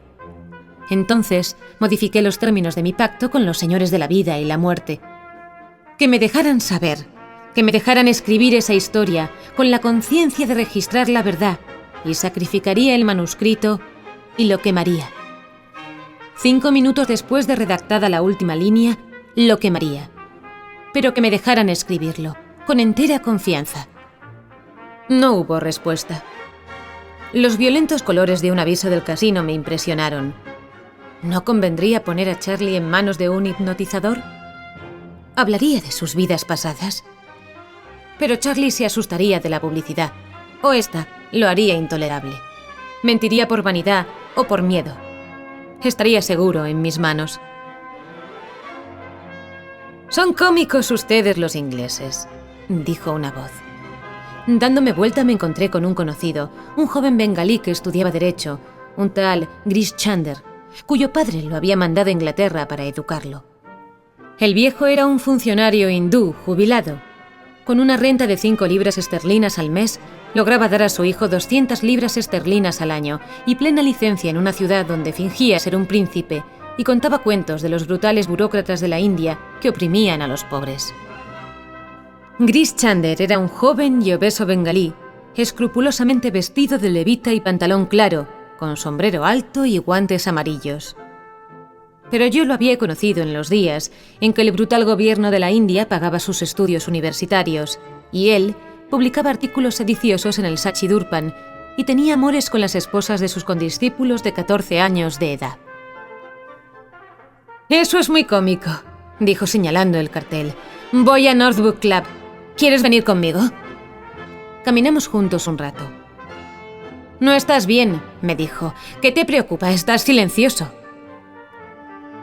Entonces modifiqué los términos de mi pacto con los señores de la vida y la muerte. Que me dejaran saber, que me dejaran escribir esa historia con la conciencia de registrar la verdad, y sacrificaría el manuscrito y lo quemaría. 5 minutos después de redactada la última línea, lo quemaría. Pero que me dejaran escribirlo, con entera confianza. No hubo respuesta. Los violentos colores de un aviso del casino me impresionaron. ¿No convendría poner a Charlie en manos de un hipnotizador? ¿Hablaría de sus vidas pasadas? Pero Charlie se asustaría de la publicidad, o esta lo haría intolerable. Mentiría por vanidad o por miedo. Estaría seguro en mis manos. «Son cómicos ustedes los ingleses», dijo una voz. Dándome vuelta me encontré con un conocido, un joven bengalí que estudiaba Derecho, un tal Grish Chander, cuyo padre lo había mandado a Inglaterra para educarlo. El viejo era un funcionario hindú jubilado. Con una renta de 5 libras esterlinas al mes, lograba dar a su hijo 200 libras esterlinas al año y plena licencia en una ciudad donde fingía ser un príncipe y contaba cuentos de los brutales burócratas de la India que oprimían a los pobres. Grish Chander era un joven y obeso bengalí, escrupulosamente vestido de levita y pantalón claro, con sombrero alto y guantes amarillos. Pero yo lo había conocido en los días en que el brutal gobierno de la India pagaba sus estudios universitarios, y él publicaba artículos sediciosos en el Sachidurpan y tenía amores con las esposas de sus condiscípulos de 14 años de edad. «Eso es muy cómico», dijo señalando el cartel. «Voy a Northwood Club. ¿Quieres venir conmigo?» Caminamos juntos un rato. «No estás bien», me dijo. «¿Qué te preocupa? Estás silencioso».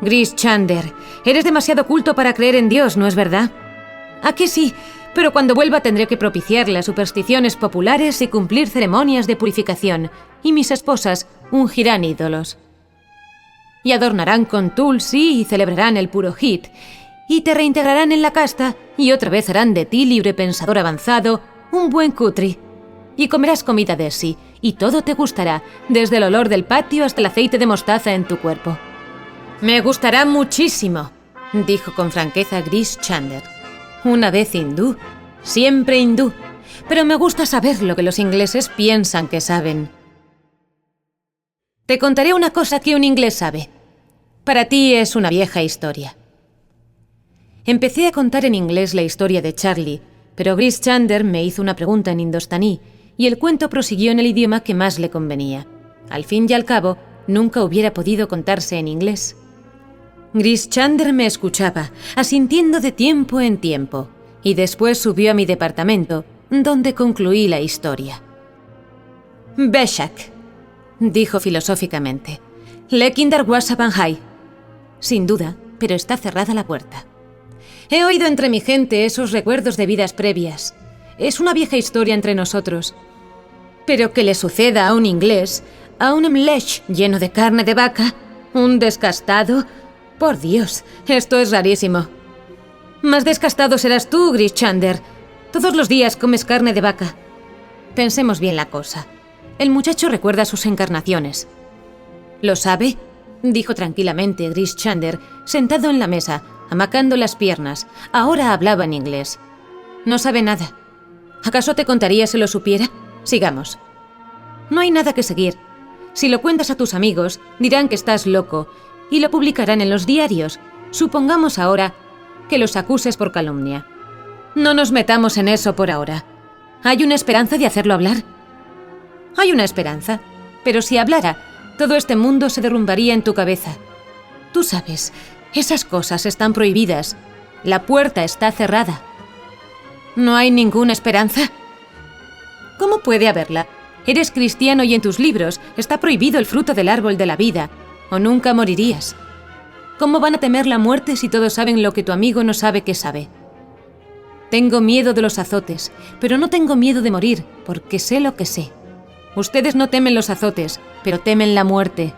«Grish Chander, eres demasiado culto para creer en Dios, ¿no es verdad?» «¿A que sí? Pero cuando vuelva tendré que propiciar las supersticiones populares y cumplir ceremonias de purificación, y mis esposas ungirán ídolos. Y adornarán con tulsi y celebrarán el purohit, y te reintegrarán en la casta, y otra vez harán de ti libre pensador avanzado, un buen kutri. Y comerás comida desi, y todo te gustará, desde el olor del patio hasta el aceite de mostaza en tu cuerpo». «Me gustará muchísimo», dijo con franqueza Grish Chander. «Una vez hindú, siempre hindú, pero me gusta saber lo que los ingleses piensan que saben». «Te contaré una cosa que un inglés sabe. Para ti es una vieja historia». Empecé a contar en inglés la historia de Charlie, pero Grish Chander me hizo una pregunta en indostaní y el cuento prosiguió en el idioma que más le convenía. Al fin y al cabo, nunca hubiera podido contarse en inglés. Grish Chander me escuchaba, asintiendo de tiempo en tiempo, y después subió a mi departamento, donde concluí la historia. «Beshak», dijo filosóficamente. «Lekindar Wasabanhai». Sin duda, pero está cerrada la puerta. He oído entre mi gente esos recuerdos de vidas previas. Es una vieja historia entre nosotros. Pero que le suceda a un inglés, a un emlesh lleno de carne de vaca, un descastado... Por Dios, esto es rarísimo. Más descastado serás tú, Grish Chander. Todos los días comes carne de vaca. Pensemos bien la cosa. El muchacho recuerda sus encarnaciones. ¿Lo sabe?, dijo tranquilamente Grish Chander, sentado en la mesa, amacando las piernas. Ahora hablaba en inglés. No sabe nada. ¿Acaso te contaría si lo supiera? Sigamos. No hay nada que seguir. Si lo cuentas a tus amigos, dirán que estás loco y lo publicarán en los diarios. Supongamos ahora que los acuses por calumnia. No nos metamos en eso por ahora. ¿Hay una esperanza de hacerlo hablar? Hay una esperanza, pero si hablara, todo este mundo se derrumbaría en tu cabeza. Tú sabes, esas cosas están prohibidas. La puerta está cerrada. ¿No hay ninguna esperanza? ¿Cómo puede haberla? Eres cristiano y en tus libros está prohibido el fruto del árbol de la vida, o nunca morirías. ¿Cómo van a temer la muerte si todos saben lo que tu amigo no sabe que sabe? Tengo miedo de los azotes, pero no tengo miedo de morir, porque sé lo que sé. Ustedes no temen los azotes, pero temen la muerte.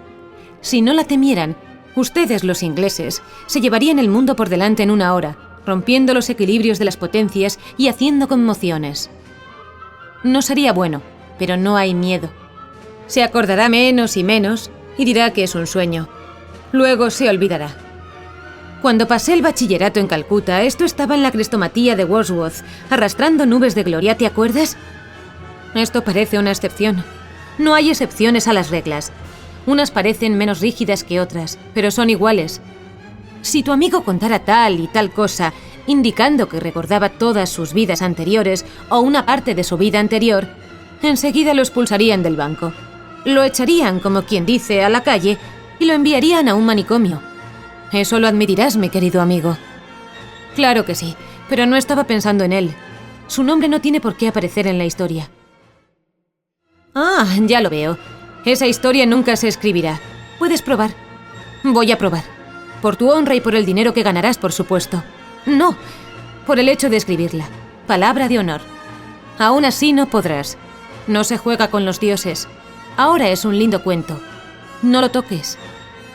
Si no la temieran, ustedes, los ingleses, se llevarían el mundo por delante en una hora, rompiendo los equilibrios de las potencias y haciendo conmociones. No sería bueno, pero no hay miedo. Se acordará menos y menos y dirá que es un sueño. Luego se olvidará. Cuando pasé el bachillerato en Calcuta, esto estaba en la crestomatía de Wordsworth, arrastrando nubes de gloria, ¿te acuerdas? Esto parece una excepción. No hay excepciones a las reglas. Unas parecen menos rígidas que otras, pero son iguales. Si tu amigo contara tal y tal cosa, indicando que recordaba todas sus vidas anteriores o una parte de su vida anterior, enseguida lo expulsarían del banco. Lo echarían, como quien dice, a la calle y lo enviarían a un manicomio. Eso lo admitirás, mi querido amigo. Claro que sí, pero no estaba pensando en él. Su nombre no tiene por qué aparecer en la historia. Ah, ya lo veo. Esa historia nunca se escribirá. Puedes probar. Voy a probar. Por tu honra y por el dinero que ganarás, por supuesto. No, por el hecho de escribirla. Palabra de honor. Aún así no podrás. No se juega con los dioses. Ahora es un lindo cuento. No lo toques.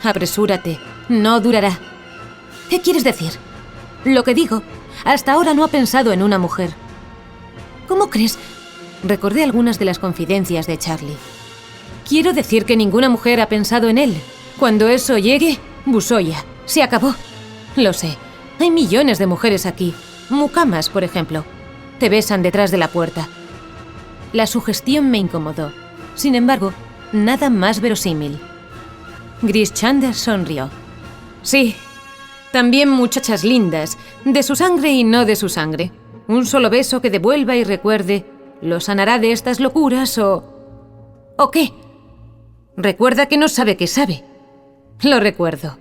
Apresúrate. No durará. ¿Qué quieres decir? Lo que digo, hasta ahora no ha pensado en una mujer. ¿Cómo crees? Recordé algunas de las confidencias de Charlie. Quiero decir que ninguna mujer ha pensado en él. Cuando eso llegue, busoya. Se acabó. Lo sé. Hay millones de mujeres aquí. Mucamas, por ejemplo. Te besan detrás de la puerta. La sugestión me incomodó. Sin embargo, nada más verosímil. Gris Chander sonrió. Sí, también muchachas lindas, de su sangre y no de su sangre. Un solo beso que devuelva y recuerde, lo sanará de estas locuras o... ¿O qué? Recuerda que no sabe que sabe. Lo recuerdo.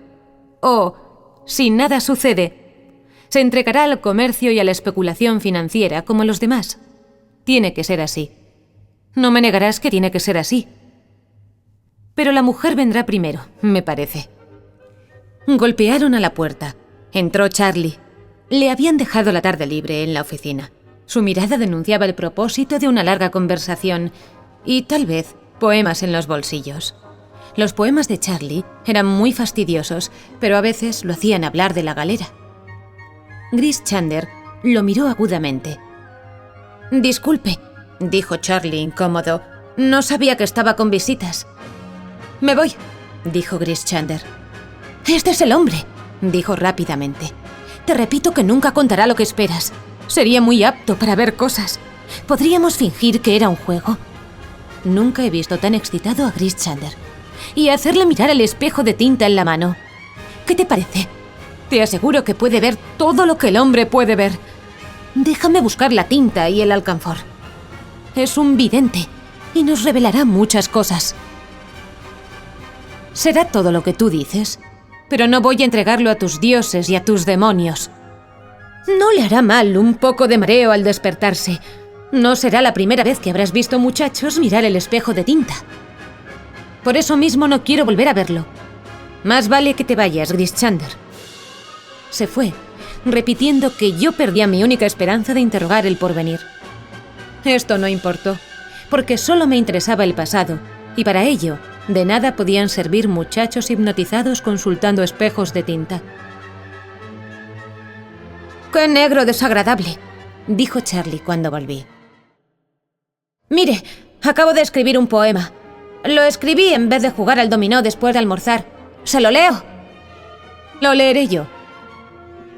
O, si nada sucede, se entregará al comercio y a la especulación financiera como los demás. Tiene que ser así. No me negarás que tiene que ser así. Pero la mujer vendrá primero, me parece. Golpearon a la puerta. Entró Charlie. Le habían dejado la tarde libre en la oficina. Su mirada denunciaba el propósito de una larga conversación y, tal vez, poemas en los bolsillos. Los poemas de Charlie eran muy fastidiosos, pero a veces lo hacían hablar de la galera. Gris Chander lo miró agudamente. «Disculpe», dijo Charlie incómodo. «No sabía que estaba con visitas». «Me voy», dijo Gris Chander. «Este es el hombre», dijo rápidamente. «Te repito que nunca contará lo que esperas. Sería muy apto para ver cosas. Podríamos fingir que era un juego». Nunca he visto tan excitado a Gris Chander. Y hacerle mirar el espejo de tinta en la mano. ¿Qué te parece? Te aseguro que puede ver todo lo que el hombre puede ver. Déjame buscar la tinta y el alcanfor. Es un vidente y nos revelará muchas cosas. Será todo lo que tú dices, pero no voy a entregarlo a tus dioses y a tus demonios. No le hará mal un poco de mareo al despertarse. No será la primera vez que habrás visto muchachos mirar el espejo de tinta. Por eso mismo no quiero volver a verlo. Más vale que te vayas, Gris Chander. Se fue, repitiendo que yo perdía mi única esperanza de interrogar el porvenir. Esto no importó, porque solo me interesaba el pasado, y para ello, de nada podían servir muchachos hipnotizados consultando espejos de tinta. «¡Qué negro desagradable!», dijo Charlie cuando volví. «Mire, acabo de escribir un poema. Lo escribí en vez de jugar al dominó después de almorzar. ¿Se lo leo?» «Lo leeré yo».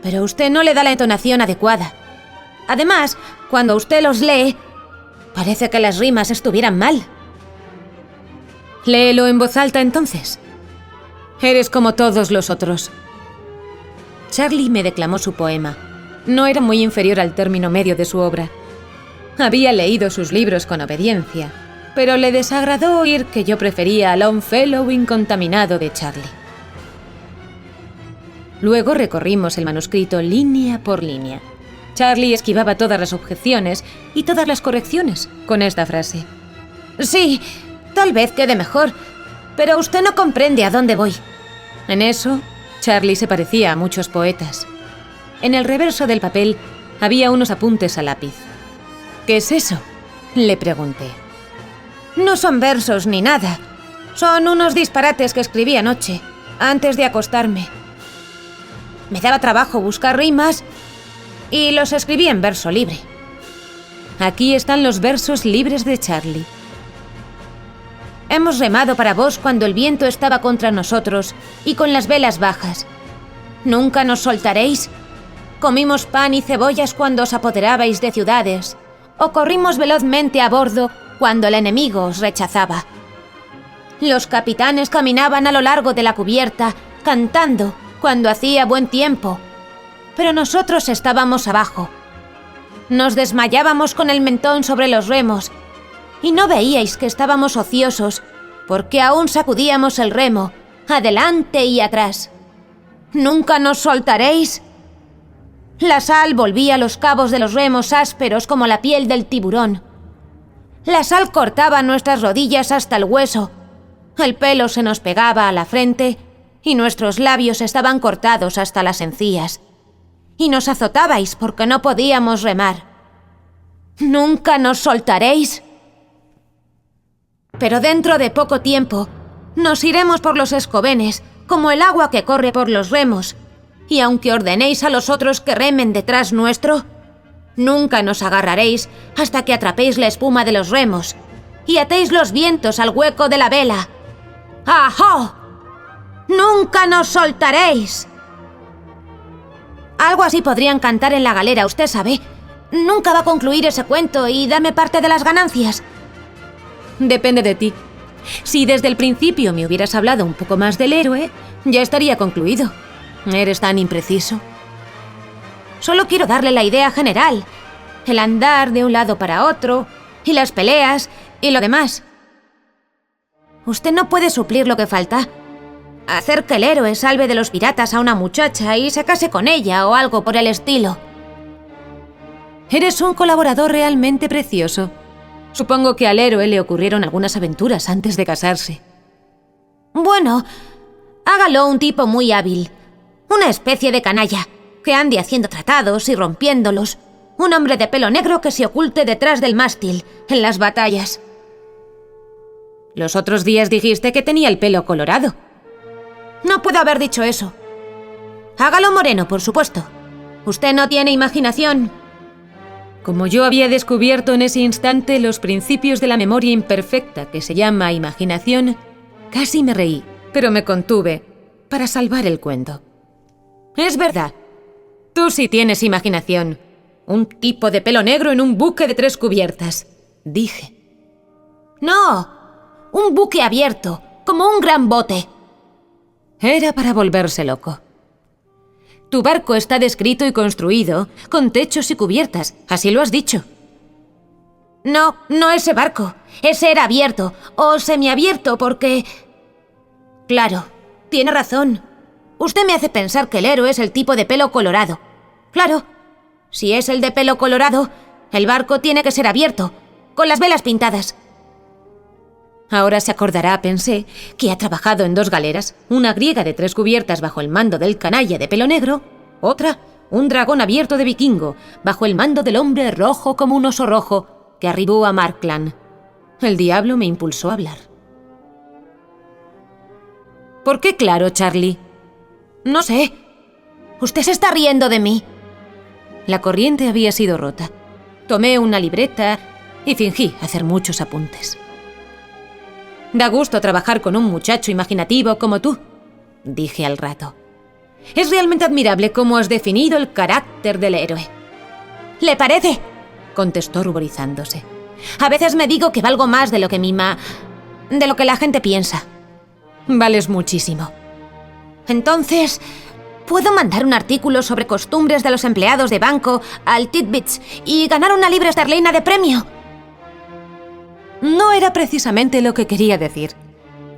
«Pero usted no le da la entonación adecuada. Además, cuando usted los lee, parece que las rimas estuvieran mal. Léelo en voz alta entonces. Eres como todos los otros. Charlie me declamó su poema. No era muy inferior al término medio de su obra. Había leído sus libros con obediencia, pero le desagradó oír que yo prefería a Longfellow incontaminado de Charlie. Luego recorrimos el manuscrito línea por línea. Charlie esquivaba todas las objeciones y todas las correcciones con esta frase. Sí, tal vez quede mejor, pero usted no comprende a dónde voy. En eso, Charlie se parecía a muchos poetas. En el reverso del papel había unos apuntes a lápiz. ¿Qué es eso?, le pregunté. No son versos ni nada. Son unos disparates que escribí anoche, antes de acostarme. Me daba trabajo buscar rimas y los escribí en verso libre. Aquí están los versos libres de Charlie. Hemos remado para vos cuando el viento estaba contra nosotros y con las velas bajas. Nunca nos soltaréis. Comimos pan y cebollas cuando os apoderabais de ciudades, o corrimos velozmente a bordo cuando el enemigo os rechazaba. Los capitanes caminaban a lo largo de la cubierta, cantando cuando hacía buen tiempo, pero nosotros estábamos abajo. Nos desmayábamos con el mentón sobre los remos, y no veíais que estábamos ociosos, porque aún sacudíamos el remo, adelante y atrás. ¿Nunca nos soltaréis? La sal volvía a los cabos de los remos ásperos como la piel del tiburón. La sal cortaba nuestras rodillas hasta el hueso. El pelo se nos pegaba a la frente y nuestros labios estaban cortados hasta las encías. Y nos azotabais porque no podíamos remar. ¿Nunca nos soltaréis? Pero dentro de poco tiempo nos iremos por los escobenes, como el agua que corre por los remos, y aunque ordenéis a los otros que remen detrás nuestro, nunca nos agarraréis hasta que atrapéis la espuma de los remos y atéis los vientos al hueco de la vela. ¡Ajo! ¡Nunca nos soltaréis! Algo así podrían cantar en la galera, usted sabe. Nunca va a concluir ese cuento y darme parte de las ganancias. Depende de ti. Si desde el principio me hubieras hablado un poco más del héroe, ya estaría concluido. Eres tan impreciso. Solo quiero darle la idea general. El andar de un lado para otro, y las peleas, y lo demás. Usted no puede suplir lo que falta. Hacer que el héroe salve de los piratas a una muchacha y se case con ella o algo por el estilo. Eres un colaborador realmente precioso. Supongo que al héroe le ocurrieron algunas aventuras antes de casarse. Bueno, hágalo un tipo muy hábil. Una especie de canalla, que ande haciendo tratados y rompiéndolos. Un hombre de pelo negro que se oculte detrás del mástil, en las batallas. Los otros días dijiste que tenía el pelo colorado. No puedo haber dicho eso. Hágalo moreno, por supuesto. Usted no tiene imaginación. Como yo había descubierto en ese instante los principios de la memoria imperfecta que se llama imaginación, casi me reí, pero me contuve para salvar el cuento. Es verdad. Tú sí tienes imaginación. Un tipo de pelo negro en un buque de 3 cubiertas, dije. No, un buque abierto, como un gran bote. Era para volverse loco. Tu barco está descrito y construido, con techos y cubiertas, así lo has dicho. No, no ese barco. Ese era abierto, o semiabierto, porque... Claro, tiene razón. Usted me hace pensar que el héroe es el tipo de pelo colorado. Claro, si es el de pelo colorado, el barco tiene que ser abierto, con las velas pintadas. Ahora se acordará, pensé, que ha trabajado en 2 galeras, una griega de 3 cubiertas bajo el mando del canalla de pelo negro, otra, un dragón abierto de vikingo, bajo el mando del hombre rojo como un oso rojo, que arribó a Markland. El diablo me impulsó a hablar. ¿Por qué claro, Charlie? No sé. Usted se está riendo de mí. La corriente había sido rota. Tomé una libreta y fingí hacer muchos apuntes. Da gusto trabajar con un muchacho imaginativo como tú, dije al rato. Es realmente admirable cómo has definido el carácter del héroe. ¿Le parece? contestó ruborizándose. A veces me digo que valgo más de lo que de lo que la gente piensa. Vales muchísimo. Entonces, ¿puedo mandar un artículo sobre costumbres de los empleados de banco al Titbits y ganar una libra esterlina de premio? No era precisamente lo que quería decir.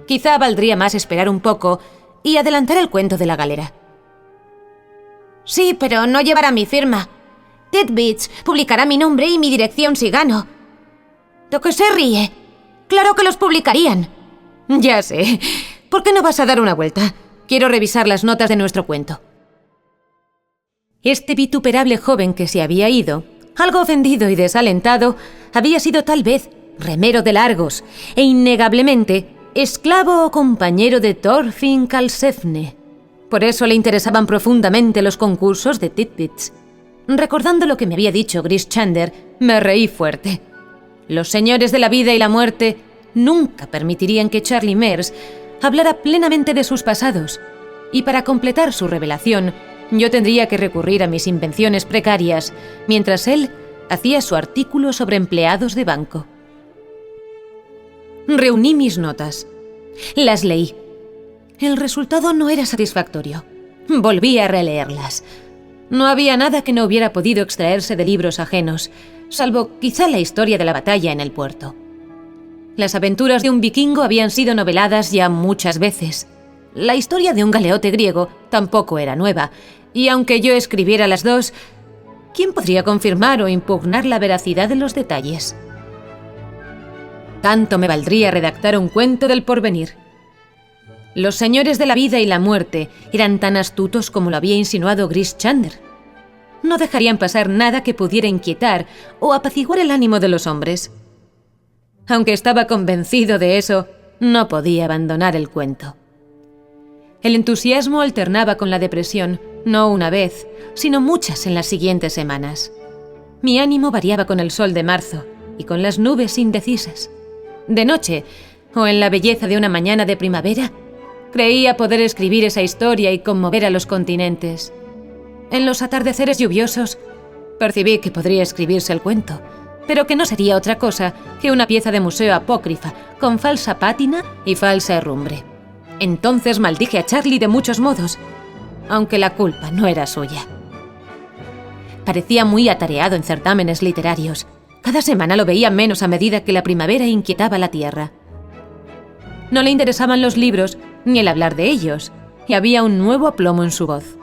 Quizá valdría más esperar un poco y adelantar el cuento de la galera. Sí, pero no llevará mi firma. Titbits publicará mi nombre y mi dirección si gano. ¿De qué se ríe? ¡Claro que los publicarían! Ya sé. ¿Por qué no vas a dar una vuelta? Quiero revisar las notas de nuestro cuento. Este vituperable joven que se había ido, algo ofendido y desalentado, había sido tal vez remero de Largos e innegablemente esclavo o compañero de Thorfinn Karlsefne. Por eso le interesaban profundamente los concursos de Titbits. Recordando lo que me había dicho Grischander, me reí fuerte. Los señores de la vida y la muerte nunca permitirían que Charlie Mears hablara plenamente de sus pasados, y para completar su revelación, yo tendría que recurrir a mis invenciones precarias, mientras él hacía su artículo sobre empleados de banco. Reuní mis notas. Las leí. El resultado no era satisfactorio. Volví a releerlas. No había nada que no hubiera podido extraerse de libros ajenos, salvo quizá la historia de la batalla en el puerto. Las aventuras de un vikingo habían sido noveladas ya muchas veces. La historia de un galeote griego tampoco era nueva, y aunque yo escribiera las dos, ¿quién podría confirmar o impugnar la veracidad de los detalles? Tanto me valdría redactar un cuento del porvenir. Los señores de la vida y la muerte eran tan astutos como lo había insinuado Grischander. No dejarían pasar nada que pudiera inquietar o apaciguar el ánimo de los hombres. Aunque estaba convencido de eso, no podía abandonar el cuento. El entusiasmo alternaba con la depresión, no una vez, sino muchas en las siguientes semanas. Mi ánimo variaba con el sol de marzo y con las nubes indecisas. De noche, o en la belleza de una mañana de primavera, creía poder escribir esa historia y conmover a los continentes. En los atardeceres lluviosos, percibí que podría escribirse el cuento, pero que no sería otra cosa que una pieza de museo apócrifa, con falsa pátina y falsa herrumbre. Entonces maldije a Charlie de muchos modos, aunque la culpa no era suya. Parecía muy atareado en certámenes literarios. Cada semana lo veía menos a medida que la primavera inquietaba la tierra. No le interesaban los libros ni el hablar de ellos, y había un nuevo aplomo en su voz.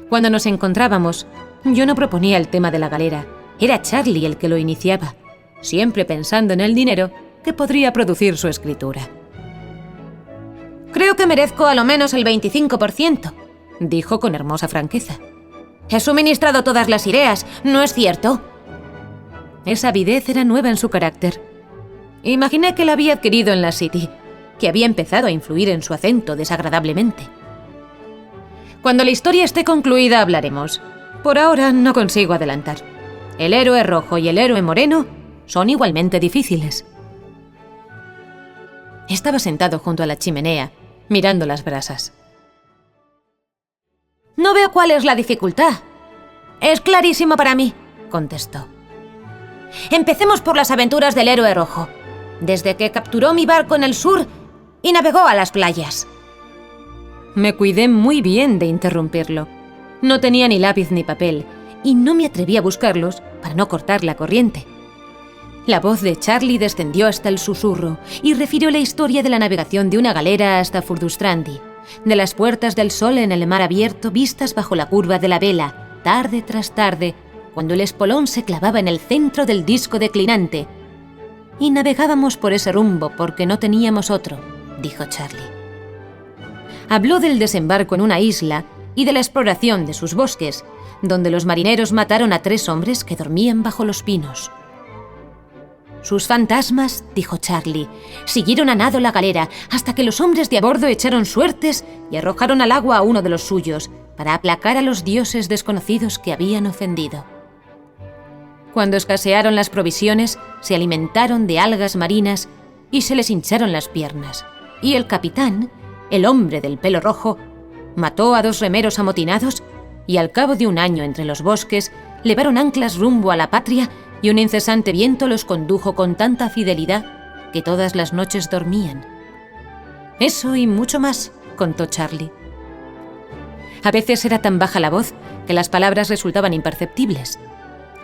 Cuando nos encontrábamos, yo no proponía el tema de la galera. Era Charlie el que lo iniciaba, siempre pensando en el dinero que podría producir su escritura. «Creo que merezco a lo menos el 25%, dijo con hermosa franqueza. «He suministrado todas las ideas, ¿no es cierto?» Esa avidez era nueva en su carácter. Imaginé que la había adquirido en la City, que había empezado a influir en su acento desagradablemente. Cuando la historia esté concluida hablaremos. Por ahora no consigo adelantar. El héroe rojo y el héroe moreno son igualmente difíciles. Estaba sentado junto a la chimenea, mirando las brasas. «No veo cuál es la dificultad. Es clarísimo para mí», contestó. «Empecemos por las aventuras del héroe rojo, desde que capturó mi barco en el sur y navegó a las playas». Me cuidé muy bien de interrumpirlo. No tenía ni lápiz ni papel, y no me atreví a buscarlos para no cortar la corriente. La voz de Charlie descendió hasta el susurro y refirió la historia de la navegación de una galera hasta Furdustrandi, de las puertas del sol en el mar abierto vistas bajo la curva de la vela, tarde tras tarde, cuando el espolón se clavaba en el centro del disco declinante. Y navegábamos por ese rumbo porque no teníamos otro, dijo Charlie. Habló del desembarco en una isla y de la exploración de sus bosques, donde los marineros mataron a 3 hombres que dormían bajo los pinos. Sus fantasmas, dijo Charlie, siguieron a nado la galera hasta que los hombres de a bordo echaron suertes y arrojaron al agua a uno de los suyos para aplacar a los dioses desconocidos que habían ofendido. Cuando escasearon las provisiones, se alimentaron de algas marinas y se les hincharon las piernas. Y el capitán, el hombre del pelo rojo, mató a 2 remeros amotinados y al cabo de un año entre los bosques levaron anclas rumbo a la patria y un incesante viento los condujo con tanta fidelidad que todas las noches dormían. Eso y mucho más, contó Charlie. A veces era tan baja la voz que las palabras resultaban imperceptibles.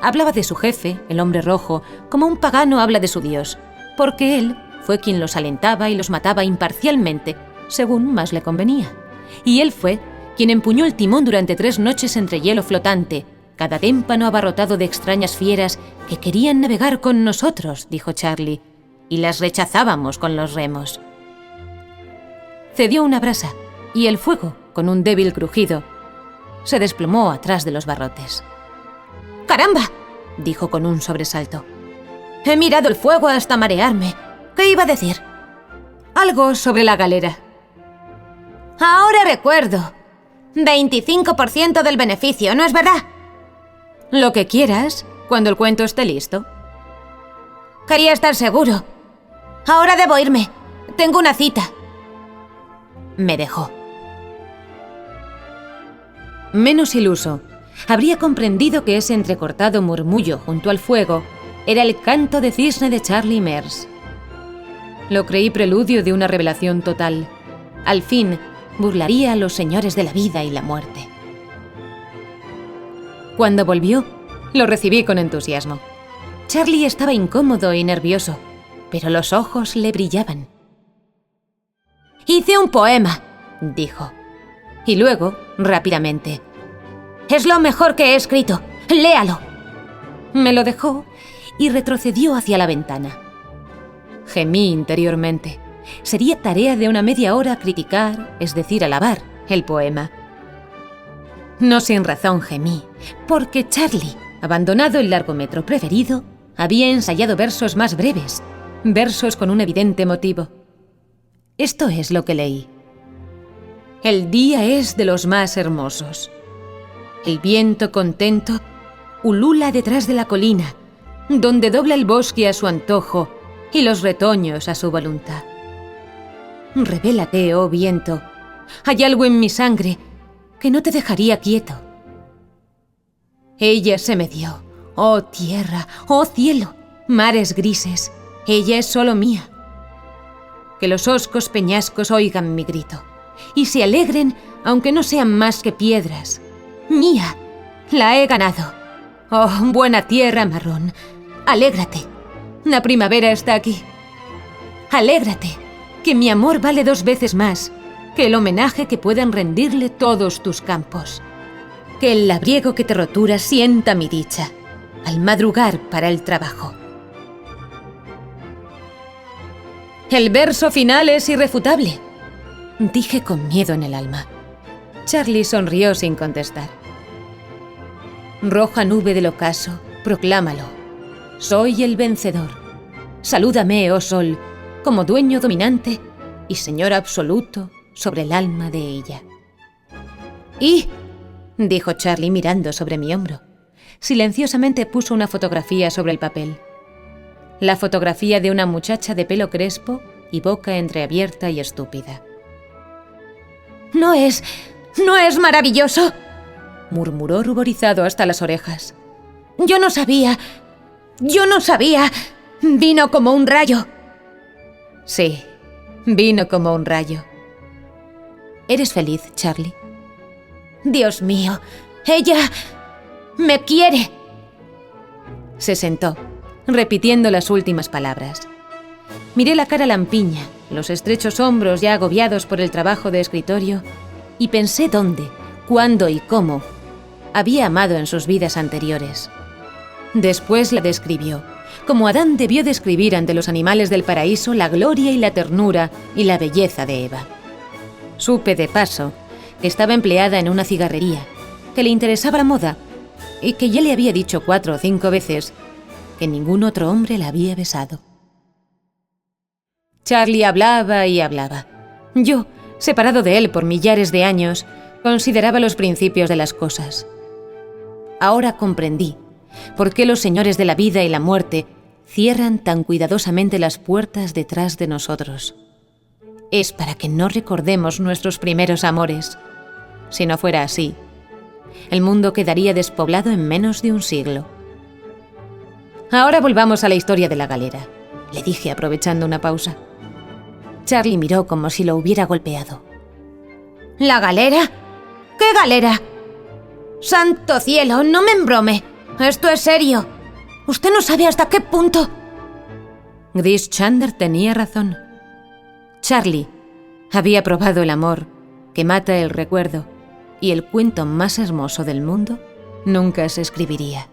Hablaba de su jefe, el hombre rojo, como un pagano habla de su dios, porque él fue quien los alentaba y los mataba imparcialmente, según más le convenía. Y él fue quien empuñó el timón durante 3 noches entre hielo flotante, cada témpano abarrotado de extrañas fieras que querían navegar con nosotros, dijo Charlie, y las rechazábamos con los remos. Cedió una brasa, y el fuego, con un débil crujido, se desplomó atrás de los barrotes. ¡Caramba!, dijo con un sobresalto. He mirado el fuego hasta marearme. ¿Qué iba a decir? Algo sobre la galera. Ahora recuerdo. 25% del beneficio, ¿no es verdad? Lo que quieras, cuando el cuento esté listo. Quería estar seguro. Ahora debo irme. Tengo una cita. Me dejó. Menos iluso, habría comprendido que ese entrecortado murmullo junto al fuego era el canto de cisne de Charlie Mers. Lo creí preludio de una revelación total. Al fin, burlaría a los señores de la vida y la muerte. Cuando volvió, lo recibí con entusiasmo. Charlie estaba incómodo y nervioso, pero los ojos le brillaban. «Hice un poema», dijo. Y luego, rápidamente, «Es lo mejor que he escrito. Léalo». Me lo dejó y retrocedió hacia la ventana. Gemí interiormente. Sería tarea de una media hora criticar, es decir, alabar, el poema. No sin razón gemí, porque Charlie, abandonado el largometro preferido, había ensayado versos más breves, versos con un evidente motivo. Esto es lo que leí. El día es de los más hermosos. El viento contento ulula detrás de la colina, donde dobla el bosque a su antojo y los retoños a su voluntad. Revélate, oh viento, hay algo en mi sangre que no te dejaría quieto. Ella se me dio, oh tierra, oh cielo, mares grises, ella es solo mía. Que los hoscos peñascos oigan mi grito y se alegren aunque no sean más que piedras. Mía, la he ganado. Oh, buena tierra marrón, alégrate, la primavera está aquí. Alégrate, que mi amor vale 2 veces más que el homenaje que puedan rendirle todos tus campos. Que el labriego que te rotura sienta mi dicha al madrugar para el trabajo. El verso final es irrefutable, dije con miedo en el alma. Charlie sonrió sin contestar. Roja nube del ocaso, proclámalo. Soy el vencedor. Salúdame, oh sol, como dueño dominante y señor absoluto sobre el alma de ella. «¿Y?», dijo Charlie mirando sobre mi hombro. Silenciosamente puso una fotografía sobre el papel. La fotografía de una muchacha de pelo crespo y boca entreabierta y estúpida. ¿No es maravilloso?», murmuró ruborizado hasta las orejas. Yo no sabía. Vino como un rayo». Sí, vino como un rayo. ¿Eres feliz, Charlie? Dios mío, ella me quiere. Se sentó, repitiendo las últimas palabras. Miré la cara lampiña, los estrechos hombros ya agobiados por el trabajo de escritorio, y pensé dónde, cuándo y cómo había amado en sus vidas anteriores. Después la describió, como Adán debió describir ante los animales del paraíso la gloria y la ternura y la belleza de Eva. Supe de paso que estaba empleada en una cigarrería, que le interesaba la moda y que ya le había dicho 4 o 5 veces que ningún otro hombre la había besado. Charlie hablaba y hablaba. Yo, separado de él por millares de años, consideraba los principios de las cosas. Ahora comprendí por qué los señores de la vida y la muerte cierran tan cuidadosamente las puertas detrás de nosotros. Es para que no recordemos nuestros primeros amores. Si no fuera así, el mundo quedaría despoblado en menos de un siglo. Ahora volvamos a la historia de la galera, le dije aprovechando una pausa. Charlie miró como si lo hubiera golpeado. ¿La galera? ¿Qué galera? ¡Santo cielo! ¡No me embrome! ¡Esto es serio! Usted no sabe hasta qué punto... Grish Chunder tenía razón. Charlie había probado el amor que mata el recuerdo, y el cuento más hermoso del mundo nunca se escribiría.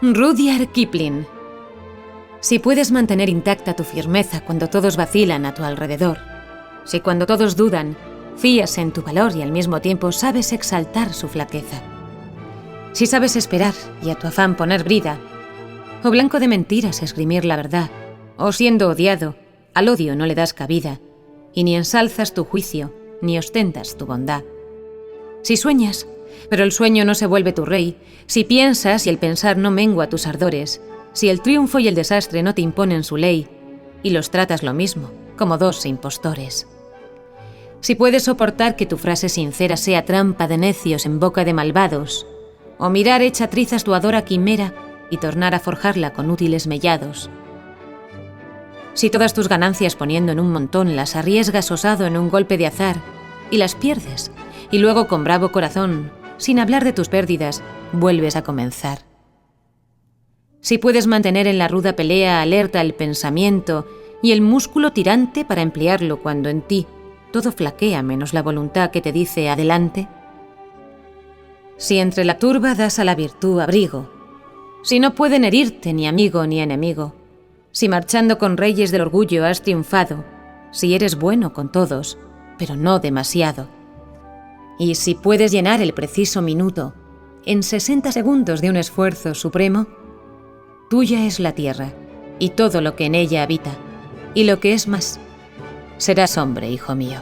Rudyard Kipling. Si puedes mantener intacta tu firmeza cuando todos vacilan a tu alrededor, si cuando todos dudan, fías en tu valor y al mismo tiempo sabes exaltar su flaqueza, si sabes esperar y a tu afán poner brida, o blanco de mentiras esgrimir la verdad, o siendo odiado, al odio no le das cabida, y ni ensalzas tu juicio, ni ostentas tu bondad. Si sueñas, pero el sueño no se vuelve tu rey, si piensas y el pensar no mengua tus ardores, si el triunfo y el desastre no te imponen su ley, y los tratas lo mismo, como dos impostores. Si puedes soportar que tu frase sincera sea trampa de necios en boca de malvados, o mirar hecha trizas tu adora quimera y tornar a forjarla con útiles mellados. Si todas tus ganancias poniendo en un montón las arriesgas osado en un golpe de azar y las pierdes, y luego con bravo corazón, sin hablar de tus pérdidas, vuelves a comenzar. Si puedes mantener en la ruda pelea alerta el pensamiento y el músculo tirante para emplearlo cuando en ti todo flaquea menos la voluntad que te dice adelante. Si entre la turba das a la virtud abrigo, si no pueden herirte ni amigo ni enemigo, si marchando con reyes del orgullo has triunfado, si eres bueno con todos, pero no demasiado, y si puedes llenar el preciso minuto en 60 segundos de un esfuerzo supremo, tuya es la tierra y todo lo que en ella habita, y lo que es más, serás hombre, hijo mío.